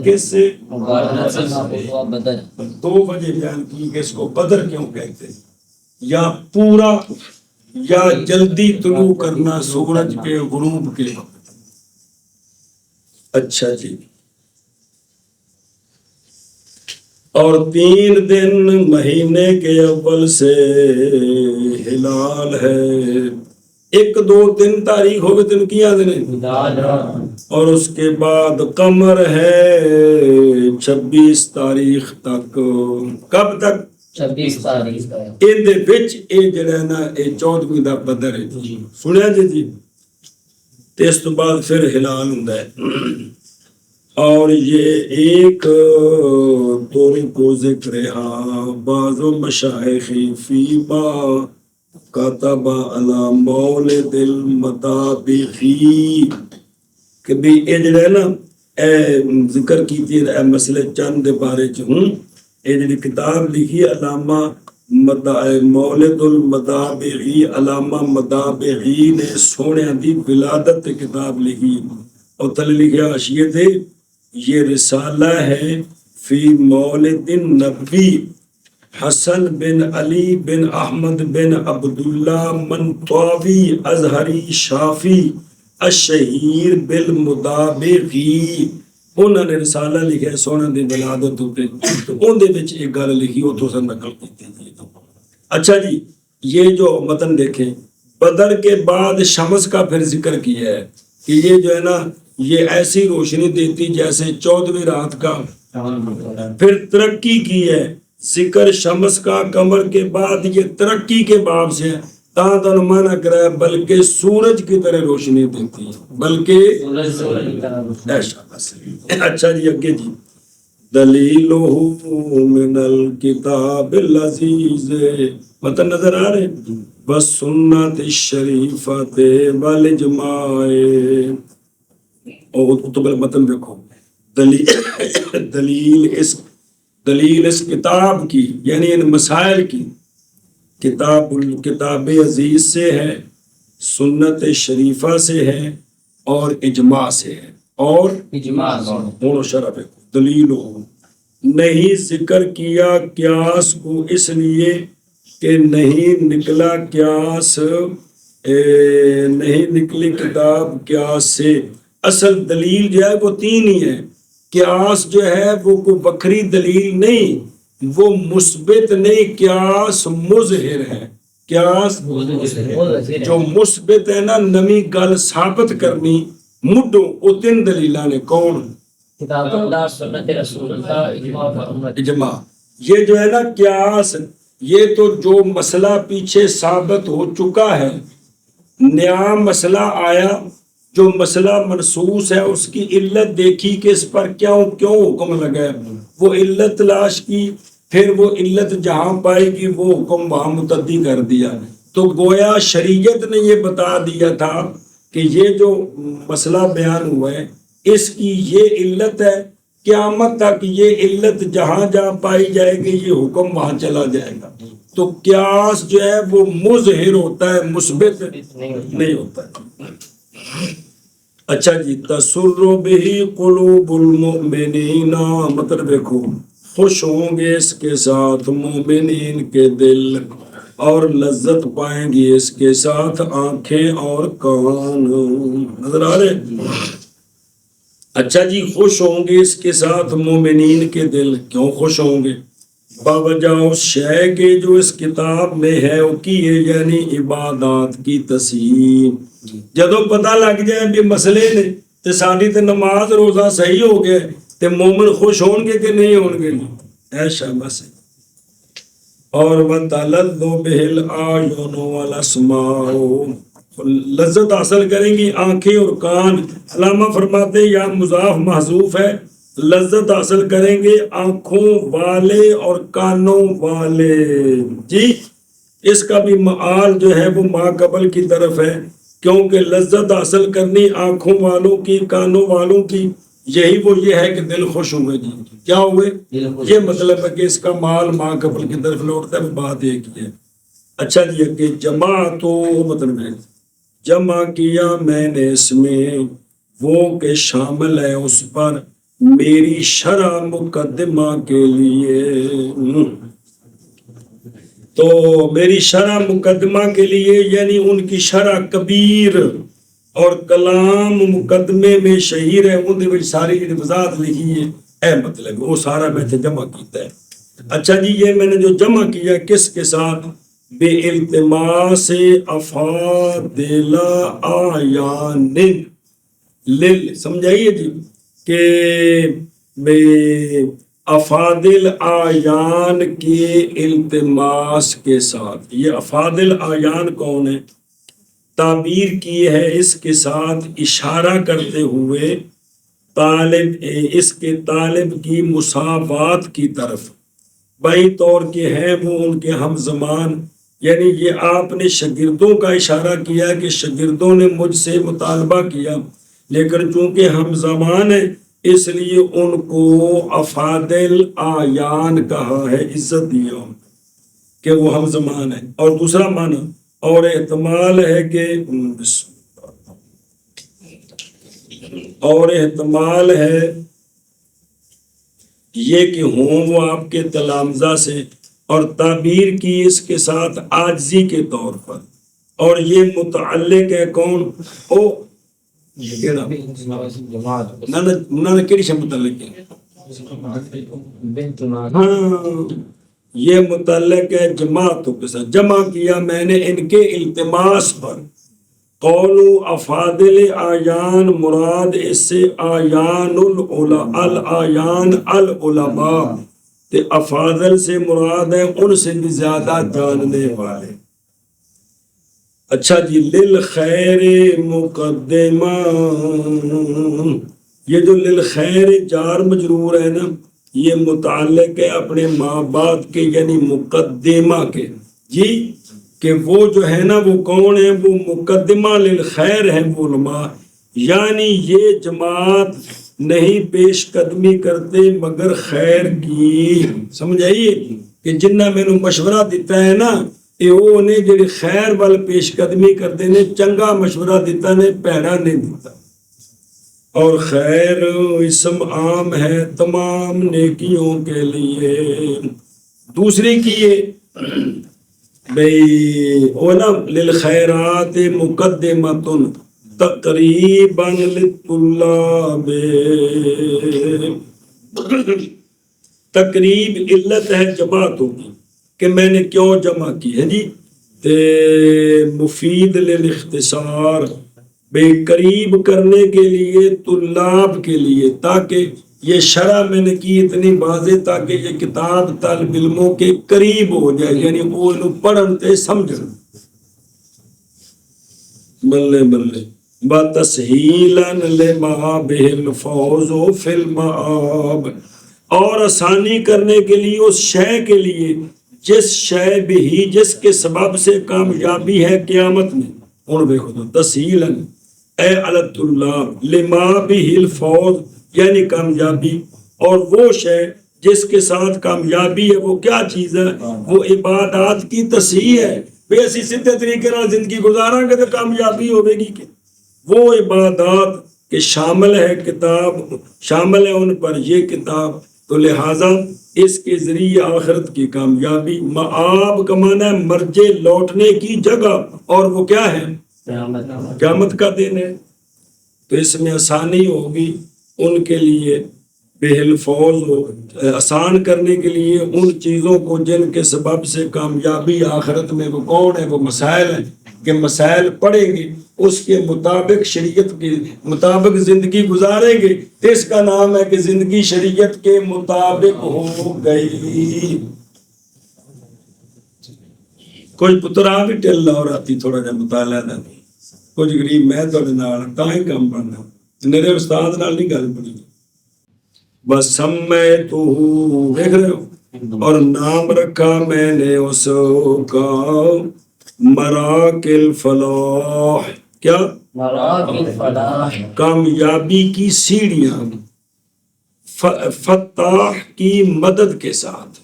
کس سے مبادرت سے ماخوذ ہوا بدر. دو وجہ بیان کی کہ اس کو بدر کیوں کہتے ہیں یا پورا یا جلدی طلوع کرنا سورج کے غروب کے وقت. اچھا جی اور 3 دن مہینے کے اول سے ہلال ہے 1 2 3 تاریخ ہوگی تین کی آدھے نے اور اس کے بعد قمر ہے 26 تاریخ تک کب تک 26 تاریخ کا ਇਹਦੇ ਵਿੱਚ ਇਹ ਜਿਹੜਾ ਨਾ ਇਹ 14ਵੀਂ ਦਾ ਬੱਦਲ ਹੈ ਜੀ ਸੁਣਿਆ ਜੀ ਤੇ ਇਸ ਤੋਂ ਬਾਅਦ ਫਿਰ ਹਿਲਾਲ ਹੁੰਦਾ ਹੈ اور یہ ایک طور کو ذکر ہے بعض مشائخ فیما کاتب علی مولد المطابخی کہ بھی یہ جڑا ہے نا ذکر کیتی ہے مسئلے چند دے بارے چ ہوں یہ جڑی کتاب لکھی علامہ مولد المطابخی علامہ مطابخی نے سونے دی ولادت کتاب لکھی اور تلے لکھا حاشیے تھے یہ رسالہ ہے فی مولد النبی حسن بن علی بن احمد بن عبداللہ منطاوی ازہری شافی الشہیر بالمطابخی انہوں نے رسالہ لکھا سونے دی ولادت ہوتے تو ان دے وچ ایک گل لکھی وہ تو سے نقل کی تھی. اچھا جی یہ جو متن دیکھیں بدر کے بعد شمس کا پھر ذکر کیا ہے کہ یہ جو ہے نا یہ ایسی روشنی دیتی جیسے 14ویں رات کا پھر ترقی کی ہے ذکر شمس کا قمر کے بعد یہ ترقی کے باب سے ہے تاں مانا کرا ہے بلکہ سورج کی طرح روشنی دیتی ہے بلکہ اچھا جی اگے جی دلیلہ من الکتاب العزیز متن نظر آ رہے بس سنت الشریفت والاجماع اور تو متن دیکھو دلیل اس کتاب کی یعنی ان مسائل کی کتاب عزیز سے ہے سنت شریفہ سے ہے اور اجماع سے ہے اور اجماع دونوں شرف ہے دلیل ہو نہیں ذکر کیا قیاس کو اس لیے کہ نہیں نکلا قیاس نہیں نکلی کتاب قیاس سے اصل دلیل جو ہے وہ 3 ہی ہے قیاس جو ہے وہ کوئی بکری دلیل نہیں وہ مثبت نہیں قیاس مظہر ہے قیاس جو مثبت ہے نا نمی گل ثابت کرنی مڈو وہ 3 دلیلاں نے کون کتاب اللہ سنت رسول اللہ اجماع یہ جو ہے نا قیاس یہ تو جو مسئلہ پیچھے ثابت ہو چکا ہے نیا مسئلہ آیا جو مسئلہ منصوص ہے اس کی علت دیکھی کہ اس پر کیوں حکم لگا ہے وہ علت تلاش کی پھر وہ علت جہاں پائے گی وہ حکم وہاں متعدی کر دیا تو گویا شریعت نے یہ بتا دیا تھا کہ یہ جو مسئلہ بیان ہوا ہے اس کی یہ علت ہے قیامت تک یہ علت جہاں جہاں پائی جائے گی یہ حکم وہاں چلا جائے گا تو قیاس جو ہے وہ مظہر ہوتا ہے مثبت نہیں ہوتا ہے. اچھا جی تسر بہ قلوب المؤمنین مطلب دیکھو خوش ہوں گے اس کے ساتھ مومنین کے دل اور لذت پائیں گی اس کے ساتھ آنکھیں اور کان نظر آ رہے اچھا جی خوش ہوں گے اس کے ساتھ مومنین کے دل کیوں خوش ہوں گے باوجہ اس شے کے جو اس کتاب میں ہے وہ کی ہے یعنی عبادات کی تصحیح جدو پتہ لگ جائے بھی مسئلے نے تے ساری تے نماز روزہ صحیح ہو گئے تے مومن خوش ہون گے کہ نہیں ہون گے ایسا بس اور وَتَلَذُّ بِهِ الْأَعْيُنُ وَالْأَسْمَاعُ لذت حاصل کریں گی آنکھیں اور کان علامہ فرماتے یا مضاف محذوف ہے لذت حاصل کریں گے آنکھوں والے اور کانوں والے جی اس کا بھی معال جو ہے وہ ما قبل کی طرف ہے کیونکہ لذت حاصل کرنی آنکھوں والوں کی کانوں والوں کی یہی وہ یہ ہے کہ دل خوش ہوئے جی کیا ہوئے یہ مطلب ہے کہ اس کا مال ما قبل کی طرف لوٹتا ہے بات ایک ہی ہے. اچھا جی کہ جمع تو مطلب ہے جمع کیا میں نے اس میں وہ کہ شامل ہے اس پر میری شرع مقدمہ کے لیے تو میری شرع مقدمہ کے لیے یعنی ان کی شرع کبیر اور کلام مقدمے میں شہیر ہے ان میں ساری وضاحت لکھی ہے اے مطلب وہ سارا میں نے جمع کیتا ہے. اچھا جی یہ میں نے جو جمع کیا کس کے ساتھ بے التماس افاضل اعیان لل، سمجھائیے جی کہ بے افاضل اعیان کے التماس کے ساتھ. یہ افاضل اعیان کون ہے؟ تعبیر کی ہے اس کے ساتھ اشارہ کرتے ہوئے اس کے طالب کی مساوات کی طرف، بائی طور کے ہیں وہ ان کے ہم زمان. یعنی یہ آپ نے شاگردوں کا اشارہ کیا کہ شاگردوں نے مجھ سے مطالبہ کیا، لیکن چونکہ ہم زمان ہیں اس لیے ان کو افاضل اعیان کہا ہے، عزت دیا کہ وہ ہم زمان ہیں. اور دوسرا معنی اور احتمال ہے کہ اور احتمال ہے یہ کہ ہوں وہ آپ کے تلامذہ سے، اور تعبیر کی اس کے ساتھ عاجزی کے طور پر. اور یہ متعلق ہے کون؟ او نہ کیڑی سے متعلق ہے؟ ہاں، یہ متعلق ہے جماعتوں کے ساتھ. جمع کیا میں نے ان کے التماس پر. قولو افاضل اعیان مراد اس سے اعیان الاعیان العلماء، تے افاضل سے مراد ہے ان سے بھی زیادہ جاننے والے. اچھا جی، للخیر مقدمہ، یہ جو للخیر جار مجرور ہے نا، یہ متعلق ہے اپنے ماں باپ کے یعنی مقدمہ کے. جی کہ وہ جو ہے نا وہ کون ہے؟ وہ مقدمہ للخیر ہے وہ علماء. یعنی یہ جماعت نہیں پیش قدمی کرتے مگر خیر کی. سمجھ آئیے کہ جنہ میں نے مشورہ دیتا ہے نا یہ وہ نے جڑی خیر وال پیش قدمی کرتے نے، چنگا مشورہ دیتا نے، پیڑا نہیں دیتا. اور خیر اسم عام ہے تمام نیکیوں کے لیے. دوسری کی یہ بھئی اولا للخیرات مقدمۃ تقریباً للطلاب. تقریب علت ہے جماعتوں کی کہ میں نے کیوں جمع کی ہے جی. تے مفید للاختصار، بے قریب کرنے کے لیے طلاب کے لیے، تاکہ یہ شرح میں نے کی اتنی واضح تاکہ یہ کتاب طالب علموں کے قریب ہو جائے، یعنی وہ انہوں پڑھن تے سمجھن. بلے بلے بتسہیلاً لما بہ الفوز فی المآب، اور آسانی کرنے کے لیے اس شے کے لیے جس شے بھی جس کے سبب سے کامیابی ہے قیامت میں. ان بے خود تسہیلاً اے علی الطلاب لما بہ الفوز یعنی کامیابی، اور وہ شے جس کے ساتھ کامیابی ہے وہ کیا چیز ہے؟ وہ عبادات کی تصحیح ہے. بے اسی سیدھے طریقے نال زندگی گزاریں گے تو کامیابی ہوے گی. کہ وہ عبادات کے شامل ہے کتاب، شامل ہے ان پر یہ کتاب، تو لہٰذا اس کے ذریعے آخرت کی کامیابی. مآب کا معنی ہے مرجع، لوٹنے کی جگہ، اور وہ کیا ہے؟ قیامت کا دن ہے. تو اس میں آسانی ہوگی ان کے لیے، بہ الفوز ہو آسان کرنے کے لیے ان چیزوں کو جن کے سبب سے کامیابی آخرت میں. وہ کون ہے؟ وہ مسائل ہیں کہ مسائل پڑھیں گے، اس کے مطابق شریعت کے مطابق زندگی گزاریں گے، تو اس کا نام ہے کہ زندگی شریعت کے مطابق ہو گئی. کچھ پترا بھی ٹل اور آتی تھوڑا جا مطالعہ دا نہیں، کچھ غریب میں تھوڑے نال تاں کام پڑھنا، میرے استاد نال نہیں گل پڑی. بس سمیتہ، دیکھ رہے ہو، اور نام رکھا میں نے اس کا مراکل فلاح. کیا؟ مراکل فلاح، کامیابی کی سیڑھیاں، فتاح کی مدد کے ساتھ.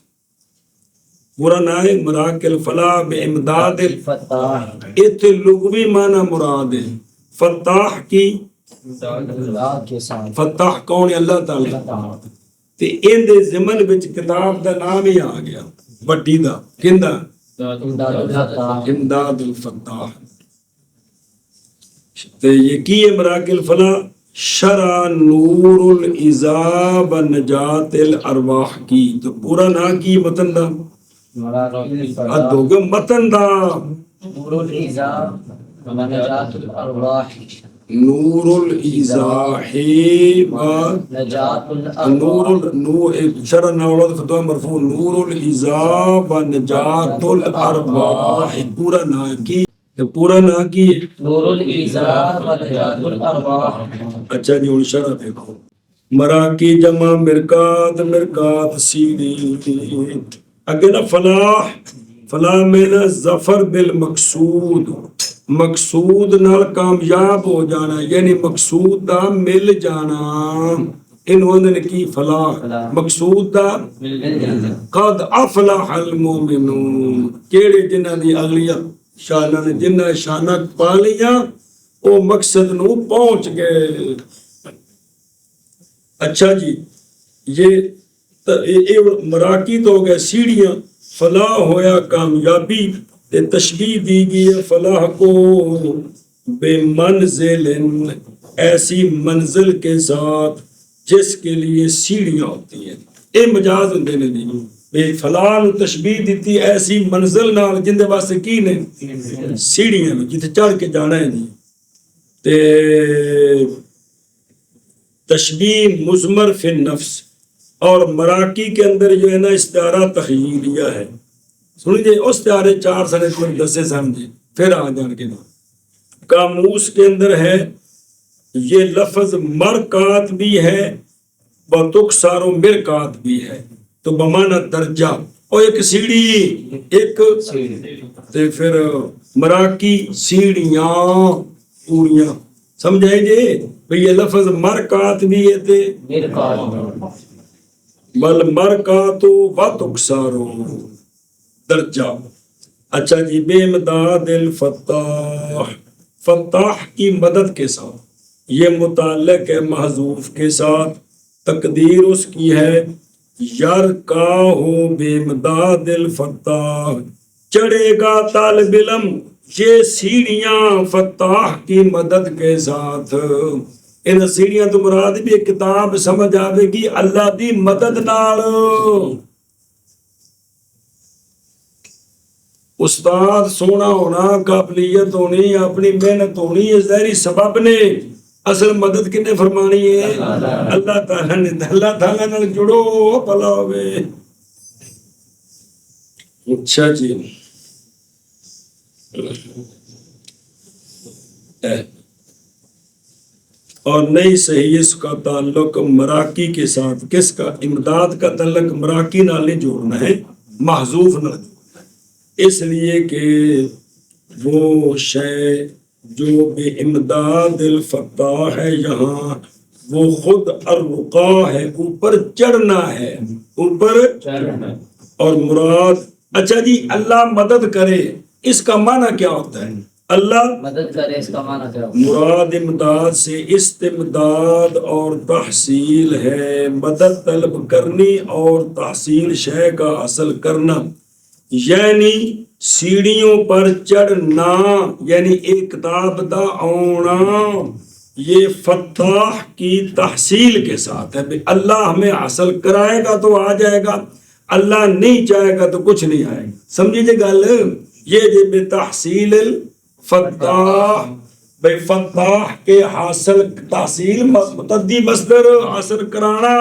پورا نام ہے مراکل فلاح بامداد فتاح، ات لغوی معنی مراد ہے فتاح کی. اللہ کے ساتھ. فتاح کون ہے؟ اللہ تعالیٰ. تے ان دے ضمن وچ کتاب دا نام ہی آ گیا وڈی دا، کیندا؟ امداد الفتاح. تے یہ کی ہے مراکل فلاح؟ شرع نور العذاب نجات الارواح کی. تو پورا نام کی متن دا ادوگا متن دا نور الإزاء ونجاة الأرواح نور الازاح و نجاة نور الأرواح شرع ناولد فتوہ مرفوع نور الازاح و نجات الارواح پورا نا کی پورا نا کی نور الإزاء ونجاة الأرواح. اچھا جی ہوں شرع دیکھو مراکی جمع مرکات مرکات سیدھی اگے نا فلاح فلاح میں نا ظفر بالمقصود مقصود نال کامیاب ہو جانا یعنی مقصود دا مل جانا انہوں نے کی فلاح مقصود دا قد افلح المومنون کیڑے جنہ دی اغلیہ شانہ نے جنہ شانہ پا لیا او مقصد نو پہنچ گئے. اچھا جی یہ مراکی تو ہو گئے سیڑھیاں فلاح ہویا کامیابی تے تشبیہ دی گئی ہے فلاح کو بے منزل ایسی منزل کے ساتھ جس کے لیے سیڑھیاں ہوتی ہیں. اے مجاز ہوندے نے جی بے فلاح نو تشبیہ دیتی ایسی منزل نال جن دے واسطے کی نے سیڑھیاں جتے چڑھ کے جانا ہے جی. تے تشبیہ مضمر فی النفس اور مراکی کے اندر جو ہے نا استعارہ تخیلیہ ہے. سنیے اس استعارے 4 سنے کو دسے سمجھے پھر آ جان کے قاموس کے اندر ہے یہ لفظ مرکات بھی ہے بتکسار و مرکات بھی ہے تو بمانا درجہ اور ایک سیڑھی ایک تے پھر مراکی سیڑھیاں پوریاں سمجھائیں جی بھئی یہ لفظ مرکات بھی ہے تے بل مرکاتو بتکسارو درجہ. اچھا جی بے امداد الفتاح فتاح کی مدد کے ساتھ یہ متعلق ہے محذوف کے ساتھ تقدیر اس کی ہے یرکاہو بے امداد الفتاح چڑھے گا طالب علم یہ سیڑھیاں فتاح کی مدد کے ساتھ. ان سیڑھیاں تو مراد بھی ایک کتاب سمجھ آوے گی اللہ دی مدد نال. استاد سونا ہونا قابلیت ہونی اپنی محنت ہونی یہ ظاہری سبب نے اصل مدد کنے فرمانی ہے اللہ تعالیٰ نے. اللہ تعالیٰ نال جڑو بھلا ہوئے. اچھا جی اور نہیں صحیح اس کا تعلق مراکی کے ساتھ کس کا امداد کا تعلق مراکی نال نہیں جوڑنا ہے محذوف نہ اس لیے کہ وہ شے جو بے امداد الفتاح ہے یہاں وہ خود الرقا ہے اوپر چڑھنا ہے اوپر اور مراد. اچھا جی اللہ مدد کرے اس کا معنی کیا ہوتا ہے اللہ مدد کرے اس کا معنی کیا مراد امداد سے استمداد اور تحصیل ہے مدد طلب کرنی اور تحصیل شے کا حاصل کرنا یعنی سیڑھیوں پر چڑھنا یعنی ایک کتاب دا آنا یہ فتاح کی تحصیل کے ساتھ ہے. اللہ ہمیں حاصل کرائے گا تو آ جائے گا اللہ نہیں چاہے گا تو کچھ نہیں آئے گا. سمجھیے گل یہ جو بے تحصیل فتاح بے فتاح کے حاصل تحصیل متعدی مصدر حاصل کرانا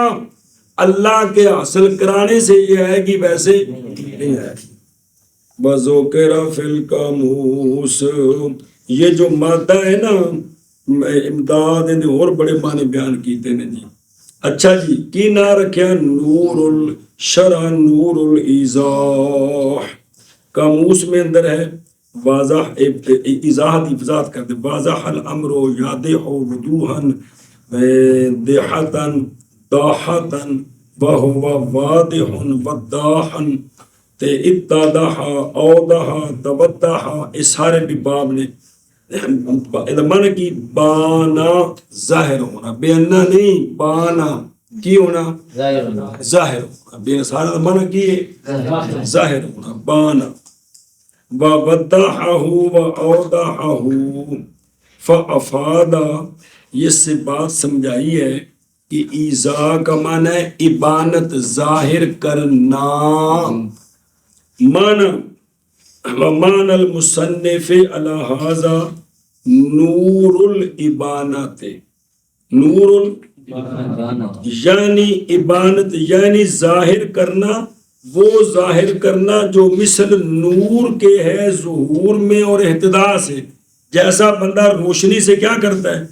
اللہ کے حاصل کرانے سے یہ آئے گی ویسے نہیں آئے گی. بذکر فی القاموس یہ جو مادہ ہے نا امداد نے اور بڑے معنی بیان کیتے ہیں جی. اچھا جی کی نہ رکھیا نور الشرع نور الایضاح قاموس میں اندر ہے واضح ایضاح دی وضاحت کرتے واضح الامر یادح وضوحا دیحتا داحتا وهو واضح وضاحا تے اتضاح اوضح توضح اس سارے بھی باب نے معنی کی بانا ظاہر ہونا بیانہ نہیں بانا کی ہونا ظاہر ہونا بے سارا معنی کی ظاہر ہونا بانا ووضحہ واوضحہ فافادا یہ سے بات سمجھائی ہے کہ ایذا کا معنی ہے ابانت ظاہر کرنا مانا ومان المصنف علی ھذا نور الابانت، نور یعنی ابانت یعنی ظاہر کرنا، وہ ظاہر کرنا جو مثل نور کے ہے ظہور میں اور اہتداء سے. جیسا بندہ روشنی سے کیا کرتا ہے،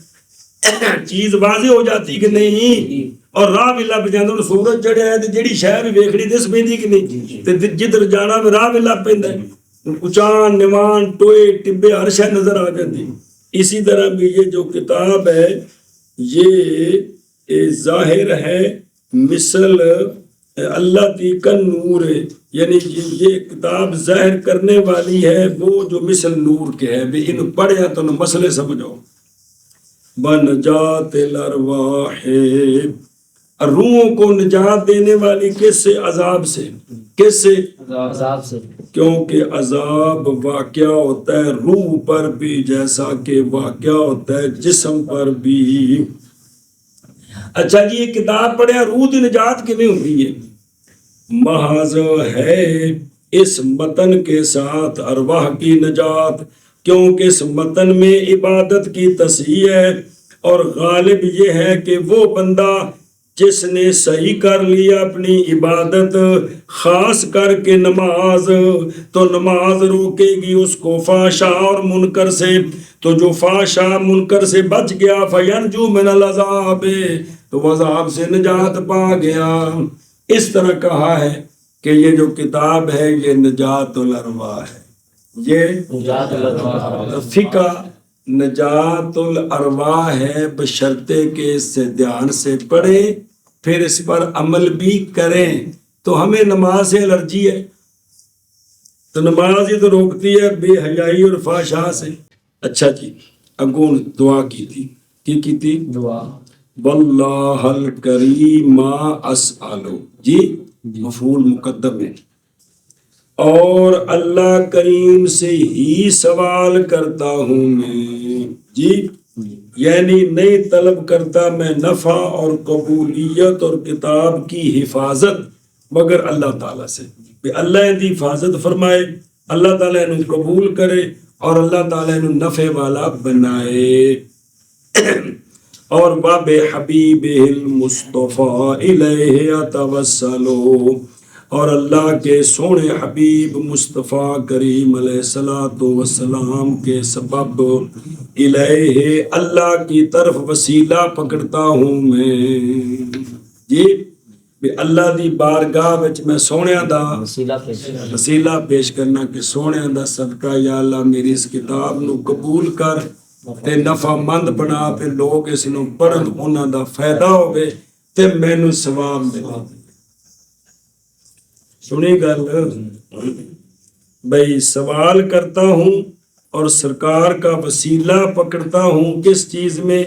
چیز واضح ہو جاتی کہ نہیں، اور راہ بھی لب جاندے. ہن سورج چڑھیا ہے تے جڑی شے بھی ویکھنی دس پیندی کہ نہیں، تے جدھر جانا بھی راہ بھی لب پیندا ہے، اچان نوان ٹوئے ٹبے ہر شے نظر آ جاتی. اسی طرح بھی یہ جو کتاب ہے یہ ظاہر ہے مثل اللہ تیکن نور ہے، یعنی یہ کتاب ظاہر کرنے والی ہے وہ جو مثل نور کے ہے. بھی ان پڑھیا تو مسئلے سمجھو. بنجات الارواح، روحوں کو نجات دینے والی کس سے؟ عذاب سے. کس سے؟ عذاب سے. کیونکہ عذاب واقع ہوتا ہے روح پر بھی جیسا کہ واقع ہوتا ہے جسم پر بھی. اچھا جی، یہ کتاب پڑھیا روح کی نجات کیویں ہوتی ہے؟ محض ہے اس متن کے ساتھ ارواح کی نجات، کیونکہ اس متن میں عبادت کی تصحیح ہے، اور غالب یہ ہے کہ وہ بندہ جس نے صحیح کر لیا اپنی عبادت، خاص کر کے نماز، تو نماز روکے گی اس کو فحشاء اور منکر سے. تو جو فحشاء منکر سے بچ گیا فینجو من العذاب، تو عذاب سے نجات پا گیا. اس طرح کہا ہے کہ یہ جو کتاب ہے یہ نجات الارواح ہے. یہ نجات الارواح فقہ نجات الارواح ہے، بشرطے کہ اس سے دھیان سے پڑھیں پھر اس پر عمل بھی کریں. تو ہمیں نماز سے الرجی ہے تو نماز ہی تو روکتی ہے بے حیائی اور فحشاء سے. اچھا جی، اگوں دعا کی تھی، کی تھی؟ دعا. واللہ الکریم اسألو، جی مفعول مقدم ہے، اور اللہ کریم سے ہی سوال کرتا ہوں میں، جی یعنی نہیں طلب کرتا میں نفع اور قبولیت اور کتاب کی حفاظت مگر اللہ تعالیٰ سے. کہ اللہ ان کی حفاظت فرمائے، اللہ تعالیٰ انہوں قبول کرے اور اللہ تعالیٰ انہوں نفع والا بنائے. اور باب حبیب المصطفیٰ الیہ اتوسلو، اور اللہ کے سونے حبیب مصطفیٰ کریم علیہ الصلوۃ والسلام کے سبب الیہ اللہ کی طرف وسیلہ پکڑتا ہوں میں. جی اللہ دی بارگاہ وچ میں سونیاں دا وسیلہ پیش کرنا کہ سونیاں دا صدقہ یا اللہ میری اس کتاب نو قبول کر تے نفع مند بنا، پہ لوگ اس نو پڑھن انہاں دا فائدہ ہوئے تے مینوں ثواب ملے. سنی گل بھئی، سوال کرتا ہوں اور سرکار کا وسیلہ پکڑتا ہوں کس چیز میں؟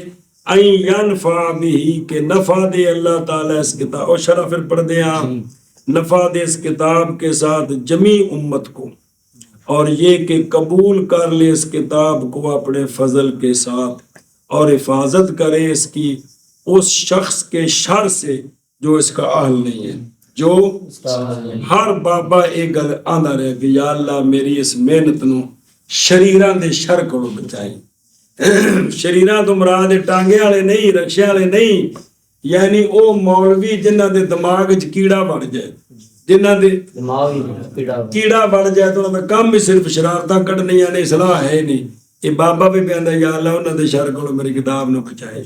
این ینفع بھی، کہ نفع دے اللہ تعالیٰ اس کتاب، اور شرح پھر پڑھ دیں آپ، نفع دے اس کتاب کے ساتھ جمی امت کو، اور یہ کہ قبول کر لے اس کتاب کو اپنے فضل کے ساتھ، اور حفاظت کرے اس کی اس شخص کے شر سے جو اس کا اہل نہیں ہے. جو ہر بابا ایک گل آندا رہے کہ یا اللہ میری اس محنت نو شریراں دے شر کو بچائیں. شریراں تو مراد ٹانگے والے نہیں، رکشے والے نہیں، یعنی او مولوی جنہاں دے دماغ وچ کیڑا بن جائے، جنہاں دے کیڑا بن جائے تو انہاں دا کام بھی صرف شرارتاں کڈنیاں نے، اصلاح ہے نہیں. یہ بابا بھی کہندا یا اللہ انہاں دے شر کو میری کتاب نو بچائے،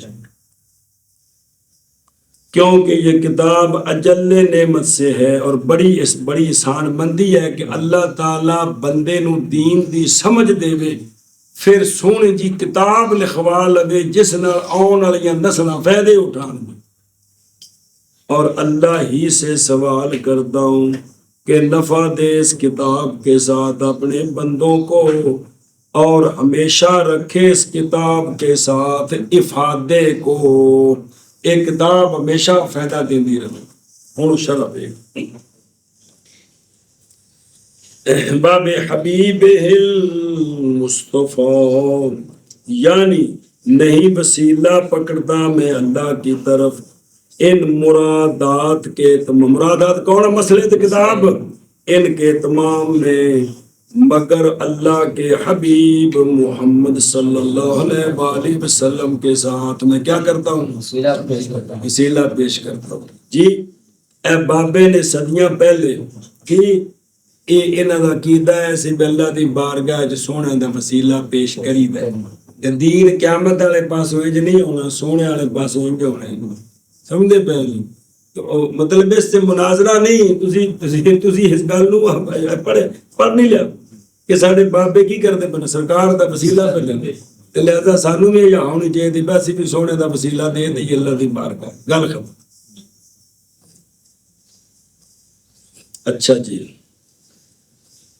کیونکہ یہ کتاب اجل نعمت سے ہے اور بڑی احسان مندی ہے کہ اللہ تعالیٰ بندے نو دین دی سمجھ دے وے، پھر سونی جی کتاب لکھوا لے جس نال آن والی نسلاں فائدے اٹھان. اور اللہ ہی سے سوال کرتا ہوں کہ نفع دے اس کتاب کے ساتھ اپنے بندوں کو، اور ہمیشہ رکھے اس کتاب کے ساتھ افادے کو. ایک کتاب ہمیشہ فائدہ دیندی رہے. ہوں شرف باب حبیب المصطفیٰ، یعنی نہیں وسیلہ پکڑتا میں اللہ کی طرف ان مرادات کے. مرادات کون مسئلے تے کتاب، ان کے تمام میں مگر اللہ کے حبیب محمد صلی اللہ علیہ وآلہ وسلم کے ساتھ میں کیا کرتا ہوں؟ وسیلہ پیش کرتا ہوں. وسیلہ پیش کرتا ہوں. جی اے بابے نے صدیاں پہلے کہ یہ انہاں دا عقیدہ ہے سی اللہ دی بارگاہ وچ سونے دا وسیلہ پیش کریدا ہے. تے دین قیامت والے پاسوں انج نہیں ہونا، سونے والے پاسوں انج ہونا ہے. سمجھے پہلے تو مطلب اس سے مناظرہ نہیں، تسی اس گل نو پڑھ نہیں لیا کہ سارے بابے کی کرتے پے سرکار دا وسیلہ پہ لیندے، تے لہذا سانوں بھی یہ ہونی چاہیے بس بھی سونے دا وسیلہ دے دئیے اللہ دی بارگاہ. گل ختم. اچھا جی،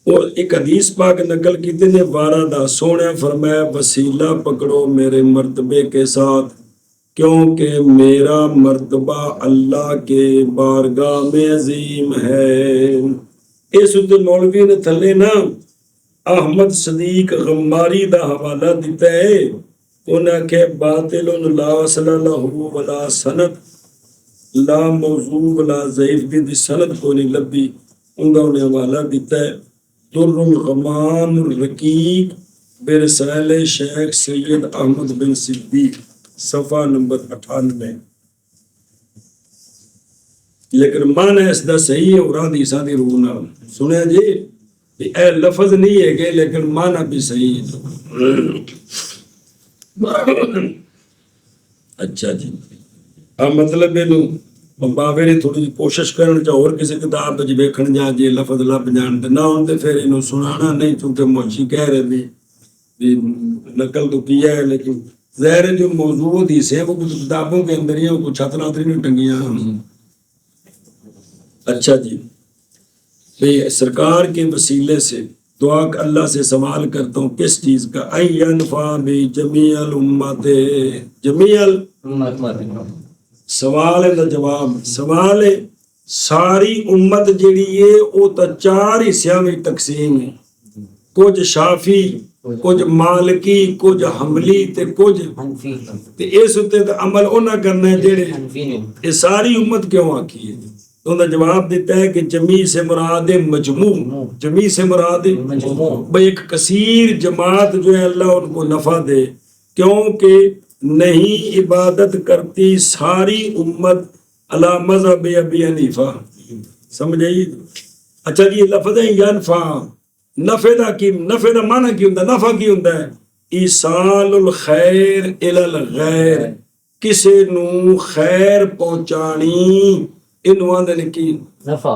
اور ایک حدیث پاک نقل کی نے بارہ دا سونے فرمایا وسیلہ پکڑو میرے مرتبے کے ساتھ کیونکہ میرا مرتبہ اللہ کے بارگاہ میں عظیم ہے. اس مولوی نے تھلے نا احمد صدیق غماری دا حوالہ دیتا ہے. انہاں کہ باطل لا اصل لہ ولا سند لا موضوع ولا ضعیف دی سند کو نہیں لبھی. انہیں حوالہ دیتا ہے در الغمام الرقیق برسائل شیخ سید احمد بن صدیق صفحہ نمبر 98. لیکن معنی اس دا صحیح ہے اور حدیثاں دی روح نال سنیا جی اے لفظ نہیں ہے کہ لیکن معنی بھی صحیح ہے. اچھا جی مطلب بابے نے تھوڑی کوشش کرن چا اور کسی کتاب وچ ویکھن جا جی لفظ لب جان تے نہ ہون تے پھر اینوں سنانا نہیں چونکہ موچی کہہ رہے بھی نقل تو کیا ہے لیکن ظاہر جو موضوع حدیث ہے وہ کچھ کتابوں کے اندر ہی ہیں، وہ کچھ چھت ناتری نہیں ٹنگیاں. اچھا جی سرکار کے وسیلے سے دعا اللہ سے سوال کرتا ہوں کس چیز کا؟ اینفع بجمیع الامت. جمیع سوال ہے جواب سوال ہے ساری امت جیڑی ہے وہ تو 4 حصیاں میں تقسیم ہے، کچھ شافی کچھ مالکی کچھ حملی تے کچھ حنفی. تے اس تے عمل انہاں کرنا ہے جیڑے یہ ساری امت کیوں آکی ہے. تو انہوں نے جواب دیتا ہے کہ جمیع سے مراد مجموع، جمیع سے مراد بھئی ایک کثیر جماعت جو ہے اللہ ان کو نفع دے کیونکہ نہیں عبادت کرتی ساری امت علی مذہب ابی حنیفہ. سمجھائی؟ اچھا جی لفظ ہے ینفع نفع دا کی نفع دا معنی کی ہوتا ہے؟ نفع کی ہوتا ہے ایصال الخیر الی الغیر، کسے نو خیر پہنچانی انہوں آندھے نے کی نفع.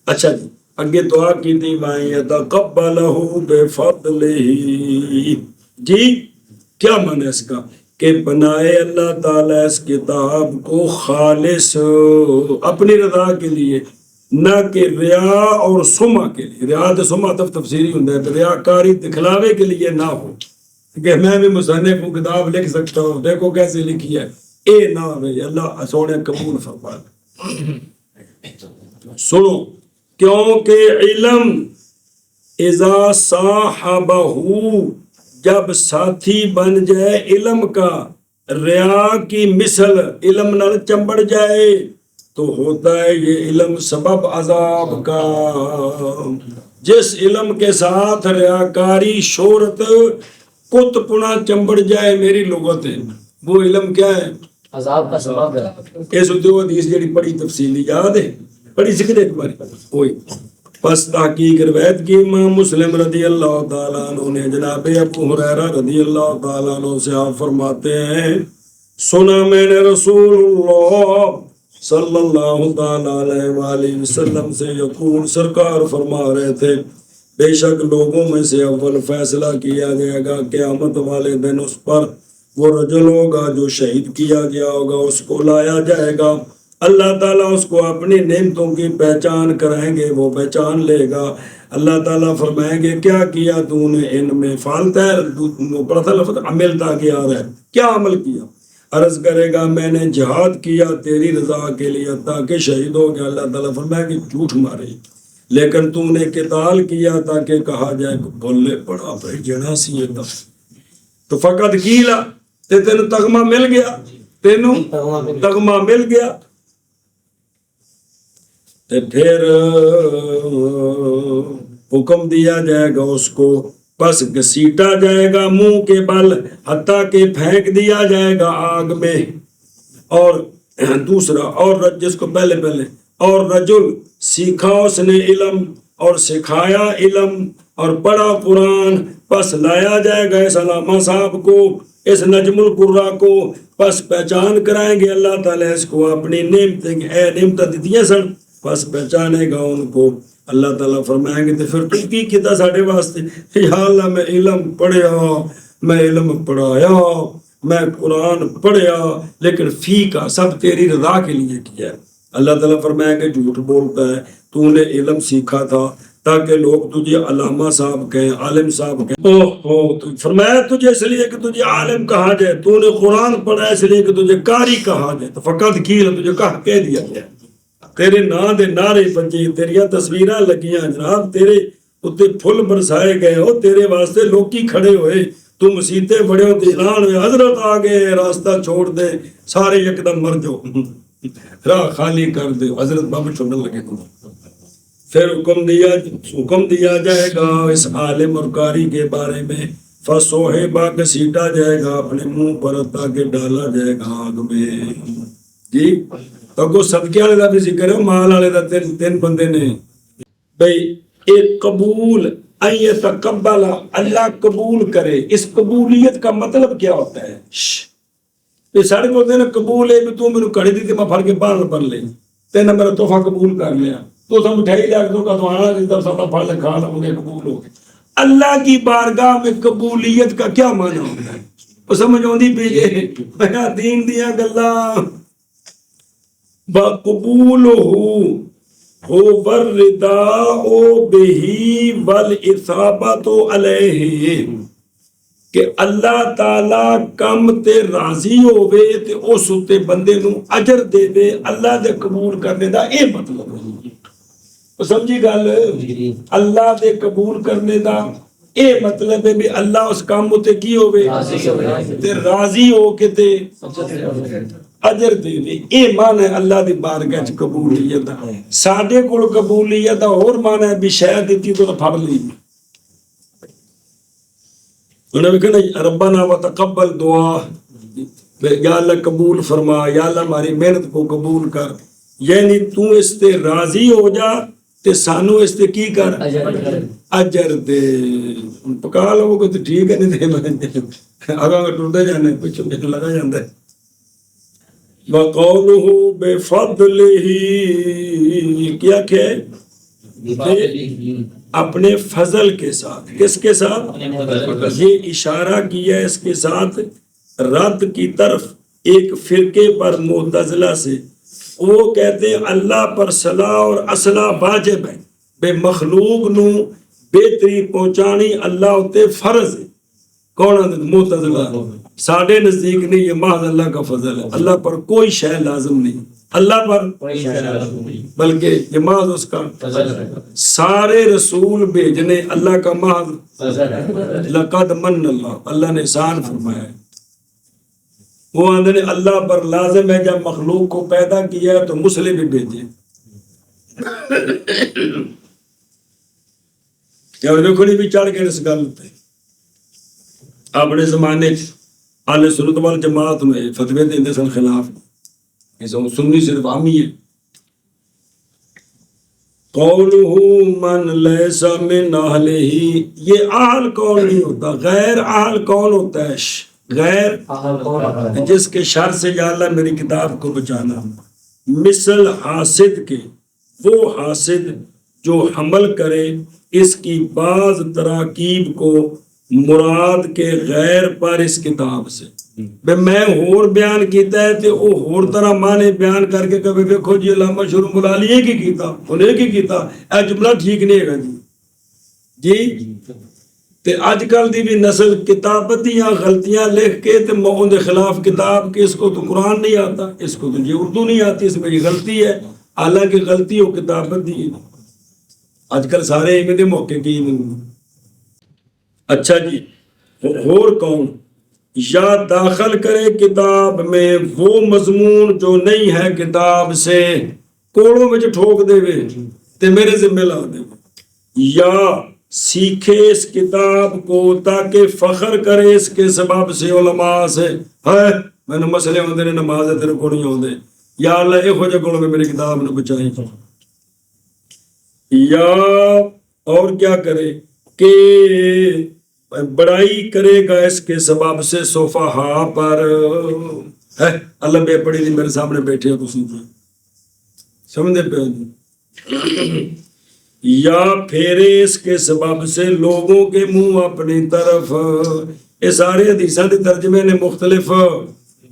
اچھا جی اگے دعا کی دی وَإِن يَتَقَبَّلَهُ بِفَضْلِهِ. جی کیا معنی اس کا کہ بنائے اللہ تعالیٰ اس کتاب کو خالص اپنی رضا کے لیے، نہ کہ ریا اور سمعہ کے لیے. ریا تو سمعہ تفسیری ہوتا ہے، ریاکاری دکھلاوے کے لیے نہ ہو کہ میں بھی مصنف کو کتاب لکھ سکتا ہوں دیکھو کیسے لکھی ہے، اے نہ ہو. اللہ سونے قبول فرمائے. سنو کیونکہ علم اذا صاحبہ جب ساتھی بن جائے علم کا، ریا کی مثل علم نال چمبڑ جائے تو ہوتا ہے یہ علم سبب عذاب کا. جس علم کے ساتھ ریاکاری شہرت کت پنا چمبڑ جائے میری لغت ہے وہ علم کیا ہے؟ عذاب کا سبب ہے. اس حدیث جڑی بڑی تفصیلی یاد ہے بڑی ذکر ایک بار کوئی پس تحقیق روایت کی امام مسلم رضی اللہ تعالیٰ عنہ نے جناب ابو ہریرہ رضی اللہ تعالیٰ عنہ سے آپ فرماتے ہیں سنا میں نے رسول اللہ صلی اللہ تعالیٰ علیہ وآلہ وسلم سے یقول سرکار فرما رہے تھے بے شک لوگوں میں سے اول فیصلہ کیا جائے گا قیامت والے دن اس پر وہ رجل ہوگا جو شہید کیا گیا ہوگا، اس کو لایا جائے گا، اللہ تعالیٰ اس کو اپنی نعمتوں کی پہچان کرائیں گے، وہ پہچان لے گا. اللہ تعالیٰ فرمائیں گے کیا کیا تو نے ان میں فالتا ہے پڑھا تھا لفظ عملتا کیا رہا ہے، کیا عمل کیا؟ عرض کرے گا میں نے جہاد کیا تیری رضا کے لیے تاکہ شہید ہو گیا. اللہ تعالیٰ فرمائے کہ جھوٹ مارے، لیکن تو نے قتال کیا تاکہ کہا جائے کہ بولے پڑا بھائی جنا سی یہ تو فقط کیلا تے تینوں تغمہ مل گیا، تینوں تغمہ مل گیا. پھر حکم دیا جائے گا اس کو، پس گھسیٹا جائے گا منہ کے بل حتیٰ کہ پھینک دیا جائے گا آگ میں۔ اور دوسرا، اور جس کو پہلے اور رجل سیکھا اس نے علم اور سکھایا علم اور پڑھا قرآن، پس لایا جائے گا اس علامہ صاحب کو، اس نجم القرا کو، پس پہچان کرائیں گے اللہ تعالیٰ اس کو اپنی نعمتیں، اے نعمتیں دیتی ہیں سن، پس پہچانے گا ان کو۔ اللہ تعالیٰ فرمائیں گے تو پھر تو کی کیتا ساڑھے واسطے، یا اللہ میں علم پڑھیا، میں علم پڑھایا، میں قرآن پڑھیا، لیکن فی کا سب تیری رضا کے لیے کیا ہے۔ اللہ تعالیٰ فرمائیں گے جھوٹ بولتا ہے، تو نے علم سیکھا تھا تاکہ لوگ تجھے علامہ صاحب کہیں، عالم صاحب کہیں، فرمایا تجھے اس لیے کہ تجھے عالم کہا جائے، تو نے قرآن پڑھا اس لیے کہ تجھے قاری کہا جائے، تو فقط کی تجھے کہہ دیا جائے، تیرے نا دے نعرے بجے، تیریاں تصویراں لگیاں جناب، تیرے اتنے پھل برسائے گئے ہو، تیرے واسطے لوکی کھڑے ہوئے، تو مسیطے بڑے ہو، اعلان ہوئے حضرت آگے راستہ چھوڑ دے، سارے یکدم مر جاؤ، راہ خالی کر دے، حضرت بابا چھوڑنے لگے۔ پھر حکم دیا جائے گا اس عالم اور قاری کے بارے میں، فصوحبہ گھسیٹا جائے گا اپنے منہ پر تاکہ ڈالا جائے گا آگ میں۔ جی تو کو صدقے والے دا بھی ذکر ہے، مال والے دا تین بندے نے بھئی ایک قبول ان یتقبل، اللہ قبول کرے، اس قبولیت کا مطلب کیا ہوتا ہے؟ یہ سارے بولتے ہیں نا قبول ہے بھی تو میرے کڑی دی تھی میں پھڑ کے باہر پر لے، تینا میرا تحفہ قبول کر لیا، تو سب مٹھائی لیا دو کا تو آنا جیتا سب پھڑ لے کھا لوں گے، قبول ہو گئے۔ اللہ کی بارگاہ میں قبولیت کا کیا معنی ہوتا ہے؟ وہ سمجھ ہوندی پیجے میں دین دیا گلا بقبولہ والرداء بہی والاثابۃ علیہ، کہ اللہ تعالیٰ کم تے راضی ہوئے تے اس تے بندے نو اجر دے دے، اللہ دے قبول کرنے دا اے مطلب ہے، سمجھی گل؟ اللہ دے قبول کرنے دا اے مطلب ہے بھی اللہ اس کام تے کی ہوئے تے راضی ہو کے تے اجر دے دے، اے معنی ہے اللہ دی بارگاہ وچ قبولیت دا۔ ساڈے کول قبولیت دا اور معنی ہے بھی شے دتی تو پھڑ لی، انہوں نے کہا ربنا وتقبل دعا، یا اللہ قبول فرما، یا اللہ ہماری محنت کو قبول کر، یعنی تو اس تے راضی ہو جا تے سانو اس تے کی کر اجر دے۔ پکا لو کہ تو ٹھیک ہے، نہیں دے اگاں ٹردے جانے پچھو لگا جاندہ ہے۔ وَقَوْلُهُ بِفَضْلِهِ، کیا کہ اپنے فضل کے ساتھ، کس کے ساتھ؟ یہ اشارہ کیا اس کے ساتھ رد کی طرف ایک فرقے پر معتزلہ سے، وہ کہتے ہیں اللہ پر صلاح اور اصلاح واجب ہے، بے مخلوق نو بہتری پہنچانی اللہ ہوتے فرض ہے۔ کون ہے؟ معتزلہ۔ ساڑھے نزدیک نہیں، یہ محض اللہ کا فضل ہے، اللہ پر کوئی شے لازم نہیں، اللہ پر بلکہ یہ محض اس کا سارے رسول بھیجنے اللہ کا محض لقد من اللہ، اللہ نے احسان فرمایا ہے۔ وہ آندھنے اللہ پر لازم ہے جب مخلوق کو پیدا کیا ہے تو مسلم بھی بھیجے۔ کیا دیکھو نہیں بھی چڑھ کے اس گل پہ اپنے زمانے اہل سنت والجماعت میں فتوے دیندے سن خلاف، سنی صرف عامی ہے۔ قولہ من لیس من اہلہ، یہ اہل کون نہیں ہوتا، غیر اہل کون ہوتا ہے؟ غیر جس کے شر سے یا اللہ میری کتاب کو بچانا، مثل حاسد کے، وہ حاسد جو حمل کرے اس کی بعض تراکیب کو مراد کے غیر پر اس کتاب سے، میں ہور بیان کیتا ہے تے او ہور طرح مانے بیان کر کے کبھی دیکھو جی علامہ شروع ملالی ایک ہی کیتا، انہیں کی کیتا، اے جملہ ٹھیک نہیں ہے جی۔ تے آج کل دی بھی نسل کتابتیاں غلطیاں لکھ کے تے ان دے خلاف کتاب کے، اس کو تو قرآن نہیں آتا، اس کو تو یہ اردو نہیں آتی، اس میں یہ غلطی ہے، حالانکہ غلطی ہو کتابت دی ہے۔ آج کل سارے ایمیں دے موقع کی اچھا جی۔ اور کون یا داخل کرے کتاب میں وہ مضمون جو نہیں ہے کتاب سے، کوڑوں میں ٹھوک دے وے تے میرے ذمہ لا دے یا سیکھے اس کتاب کو تاکہ فخر کرے اس کے سبب سے علماء سے ہے میں نے مسئلے ہوندے نے نماز تیرے کو نہیں ہوندے یا اللہ ایہو جے کول میں میری کتاب نہ بچائی یا اور کیا کرے کہ بڑائی کرے گا اس کے سبب سے صفحاء پر ہے اللہ بے پڑھی نہیں میرے سامنے بیٹھے ہو تسی سمجھے پہ یا پھیرے اس کے سبب سے لوگوں کے منہ اپنی طرف یہ سارے حدیثاں کے ترجمے نے مختلف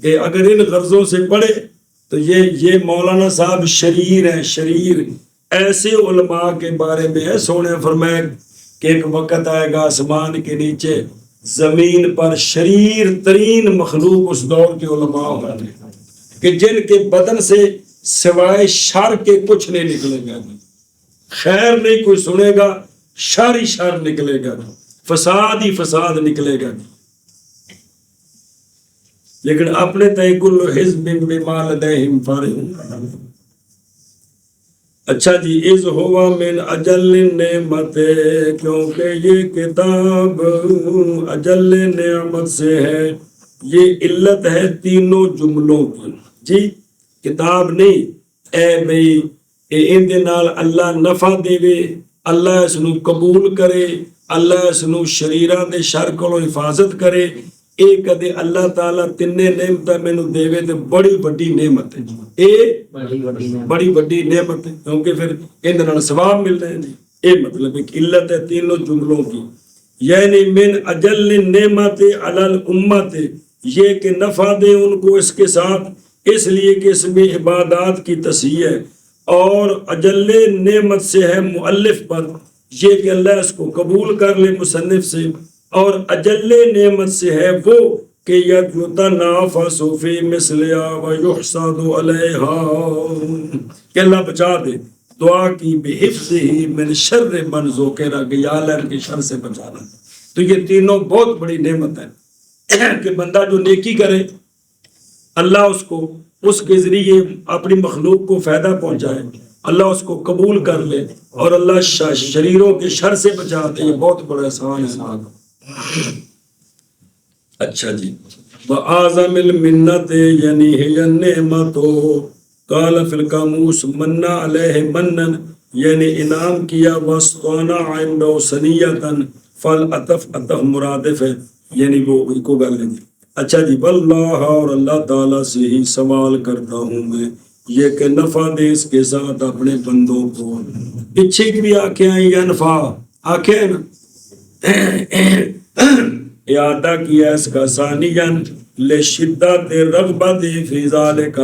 کہ اگر ان غرضوں سے پڑھے تو یہ مولانا صاحب شریر ہیں شریر ایسے علماء کے بارے میں ہے سونے فرمایا کہ ایک وقت آئے گا آسمان کے نیچے زمین پر شریر ترین مخلوق اس دور کے علماء ہوں کہ جن کے بدن سے سوائے شر کے کچھ نہیں نکلے گا خیر نہیں کوئی سنے گا شر ہی شر نکلے گا فساد ہی فساد نکلے گا لیکن اپنے تئیں کل حزب بما لدیہم فرحون اچھا جی از ہوا من اجل نعمت کیونکہ یہ کتاب اجل نعمت سے ہے یہ علت ہے تینوں جملوں کی جی کتاب نہیں اے بھئی ان دے نال اللہ نفع دے وے اللہ اس نو قبول کرے اللہ اس نو شریراں دے شر کولوں حفاظت کرے اے کدے اللہ تعالیٰ تینے نعمتاں مینوں دے وے تے بڑی بڑی نعمت ہے اے بڑی بڑی نعمت ہے کیونکہ پھر ان دے نال ثواب ملنا ہے اے مطلب ایک علت ہے تینوں جملوں کی یعنی من اجل نعمت علی الامت یہ کہ نفع دے ان کو اس کے ساتھ اس لیے کہ اس میں عبادات کی تصحیح ہے اور اجل نعمت سے ہے مؤلف پر یہ کہ اللہ اس کو قبول کر لے مصنف سے اور اجل نعمت سے ہے وہ کہ یتنافس فی مثلہا ویحسد علیہا کہ اللہ بچا دے دعا کی بحفظہ من شر من ذکر کہ یا اللہ ان کے شر سے بچانا تو یہ تینوں بہت بڑی نعمت ہے کہ بندہ جو نیکی کرے اللہ اس کو اس کے ذریعے اپنی مخلوق کو فائدہ پہنچائے اللہ اس کو قبول کر لے اور اللہ شریروں کے شر سے بچا دے یہ بہت بڑا احسان ہے اچھا جی وَآزَمِ الْمِنَّةِ یعنی ہے نعمت قال فی القاموس مَنَّ علیہ مَنَّن یعنی انعام کیا وَاسْطَانَ عِنْدَهُ سَنِيَّةً فَالْعَطْفُ عطف مرادف ہے یعنی وہ کو کر لیں گے اچھا جی واللہ اور اللہ تعالیٰ سے ہی سوال کرتا ہوں میں یہ کہ نفع دے اس کے ساتھ اپنے بندوں کو پیچھے کی بھی آنکھیں آئیں ینفع آنکھیں نا اعادہ کیا اس کا ثانیاً لشدت رغبت فی ذالک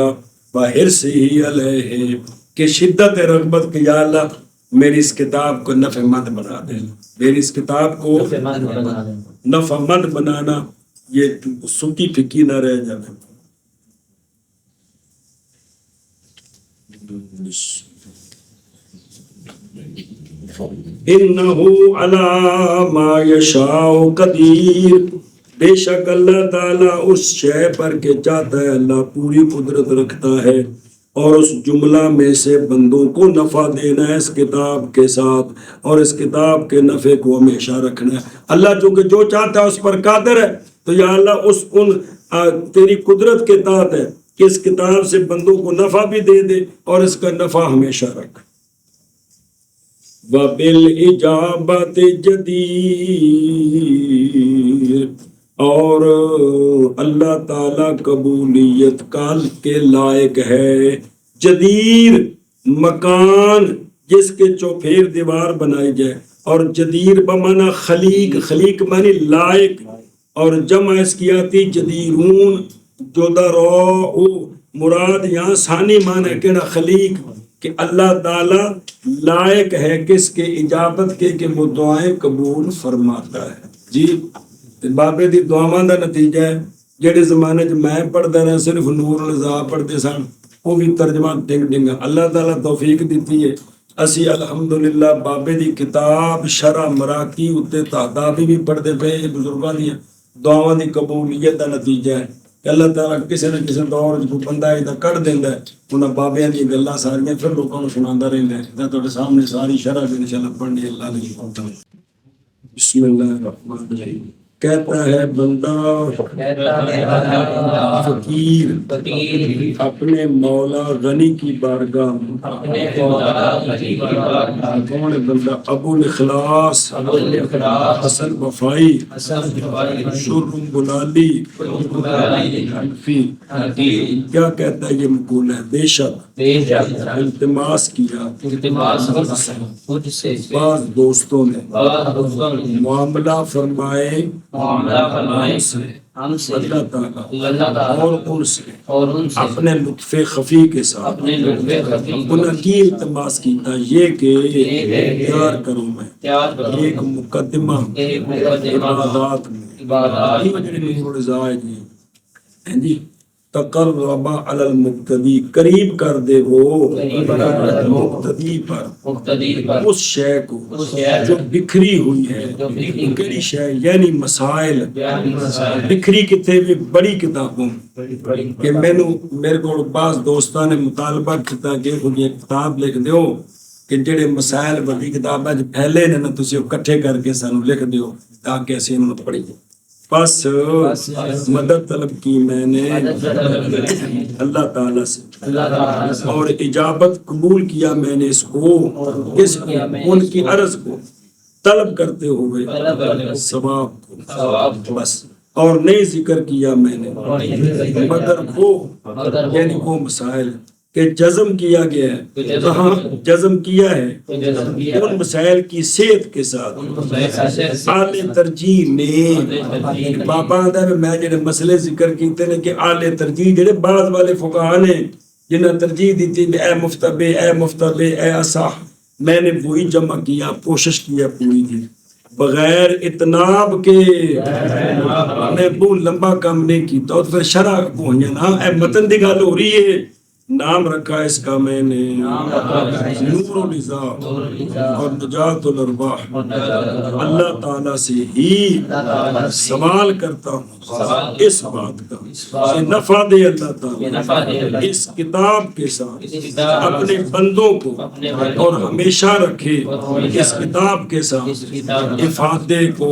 وحرصہ علیہ کہ شدت رغبت کہ یا اللہ میری اس کتاب کو نفع مند بنا دے میری اس کتاب کو نفع مند بنانا یہ سکی پھکی نہ رہ جائے انہو علی ما یشاء قدیر بے شک اللہ تعالیٰ اس شے پر کہ چاہتا ہے اللہ پوری قدرت رکھتا ہے اور اس جملہ میں سے بندوں کو نفع دینا ہے اس کتاب کے ساتھ اور اس کتاب کے نفع کو ہمیشہ رکھنا ہے اللہ جو کہ جو چاہتا ہے اس پر قادر ہے تو یا اللہ اس تیری قدرت کے تحت ہے کہ اس کتاب سے بندوں کو نفع بھی دے دے اور اس کا نفع ہمیشہ رکھ وَبِالْإِجَابَةِ جَدِيرٌ اور اللہ تعالیٰ قبولیت کال کے لائق ہے جدیر مکان جس کے چوپھیر دیوار بنائی جائے اور جدیر بمانا خلیق خلیق معنی لائق اور جمع اس کی آتی جدیرون جو درو مراد یہاں ثانی معنی کہنا خلیق کہ اللہ تعالیٰ لائق ہے کس کے اجابت کے کہ وہ دعائیں قبول فرماتا ہے جی بابے دی دعاواں دا نتیجہ ہے جڑے زمانے چ میں پڑھدا رہا صرف نور الزا پڑھتے سن وہ بھی ترجمہ ڈنگ ڈنگ اللہ تعالیٰ توفیق دیتی ہے اسی الحمدللہ بابے دی کتاب شرح مراکی اتے تادابی بھی پڑھتے پے بزرگاں دی دعاواں دی قبولیت دا نتیجہ ہے کہ اللہ تعالیٰ کسی نہ کسی دور کو بندہ ادھر کٹ دینا ہے انہیں بابیاں دی گلاں ساریاں پھر لوگوں کو سناتا رہتا ہے. میں تھوڑے سامنے ساری شرح بھی انشاءاللہ پڑھنی ہے. اللہ نے پڑھتا ہوں. بسم اللہ الرحمن الرحیم. کہتا ہے بندہ فقیر اپنے مولا غنی کی بارگاہ میں. کون ہے بندہ؟ ابو الاخلاص حسن وفائی شرم بلالی حنفی. کیا کہتا ہے یہ مقولہ ہے؟ بے شک التماس کیا بعض دوستوں نے معاملہ فرمائے ہم سے اللہ تعالیٰ اور ان سے اپنے لطف خفی کے ساتھ انہوں کی التماس کیتا یہ کہ تیار کروں میں ایک مقدمہ عبادات میں جی تقرب علی المقتدی قریب کر دے وہ مقتدی پر اس شے کو جو بکھری ہوئی ہے. کیڑی شے؟ یعنی مسائل بکھری کتے بھی بڑی کتابوں کہ میرے کو بعض دوستاں نے مطالبہ کیتا کہ کوئی ایک کتاب لکھ دیو کہ جڑے مسائل بڑی کتاباں پھیلے نے نا تسی کٹھے کر کے سانو لکھ دیو تاکہ اسی انہوں پڑھیے. بس مدد طلب کی میں نے اللہ تعالیٰ سے اور اجابت قبول کیا میں نے اس کو ان کی عرض کو طلب کرتے ہوئے ثواب کو. بس اور نہیں ذکر کیا میں نے مگر وہ یعنی وہ مسائل کہ جزم کیا گیا ہے. کہاں جزم کیا ہے؟ ان مسائل کی صحت کے ساتھ اعلی ترجیح میں. بابا آدھا ہے میں جڑے مسئلے ذکر کیتے ہیں کہ اعلی ترجیح جڑے بعض والے فقہاء نے جنہیں ترجیح دیتی اے مفتبے اے مفتبے اے اصح میں نے وہی جمع کیا کوشش کیا پوری کی بغیر اتناب کے. میں بہت لمبا کام نہیں کیتا اور پھر شرح پہنچا نا اے متن دی گل ہو رہی ہے. نام رکھا اس کا میں نے نور النظام اور نجات الارواح. اللہ تعالیٰ سے ہی سوال کرتا ہوں اس بات کا کہ نفع دے اللہ تعالیٰ اس کتاب کے ساتھ اپنے بندوں کو اور ہمیشہ رکھے اس کتاب کے ساتھ افادے کو.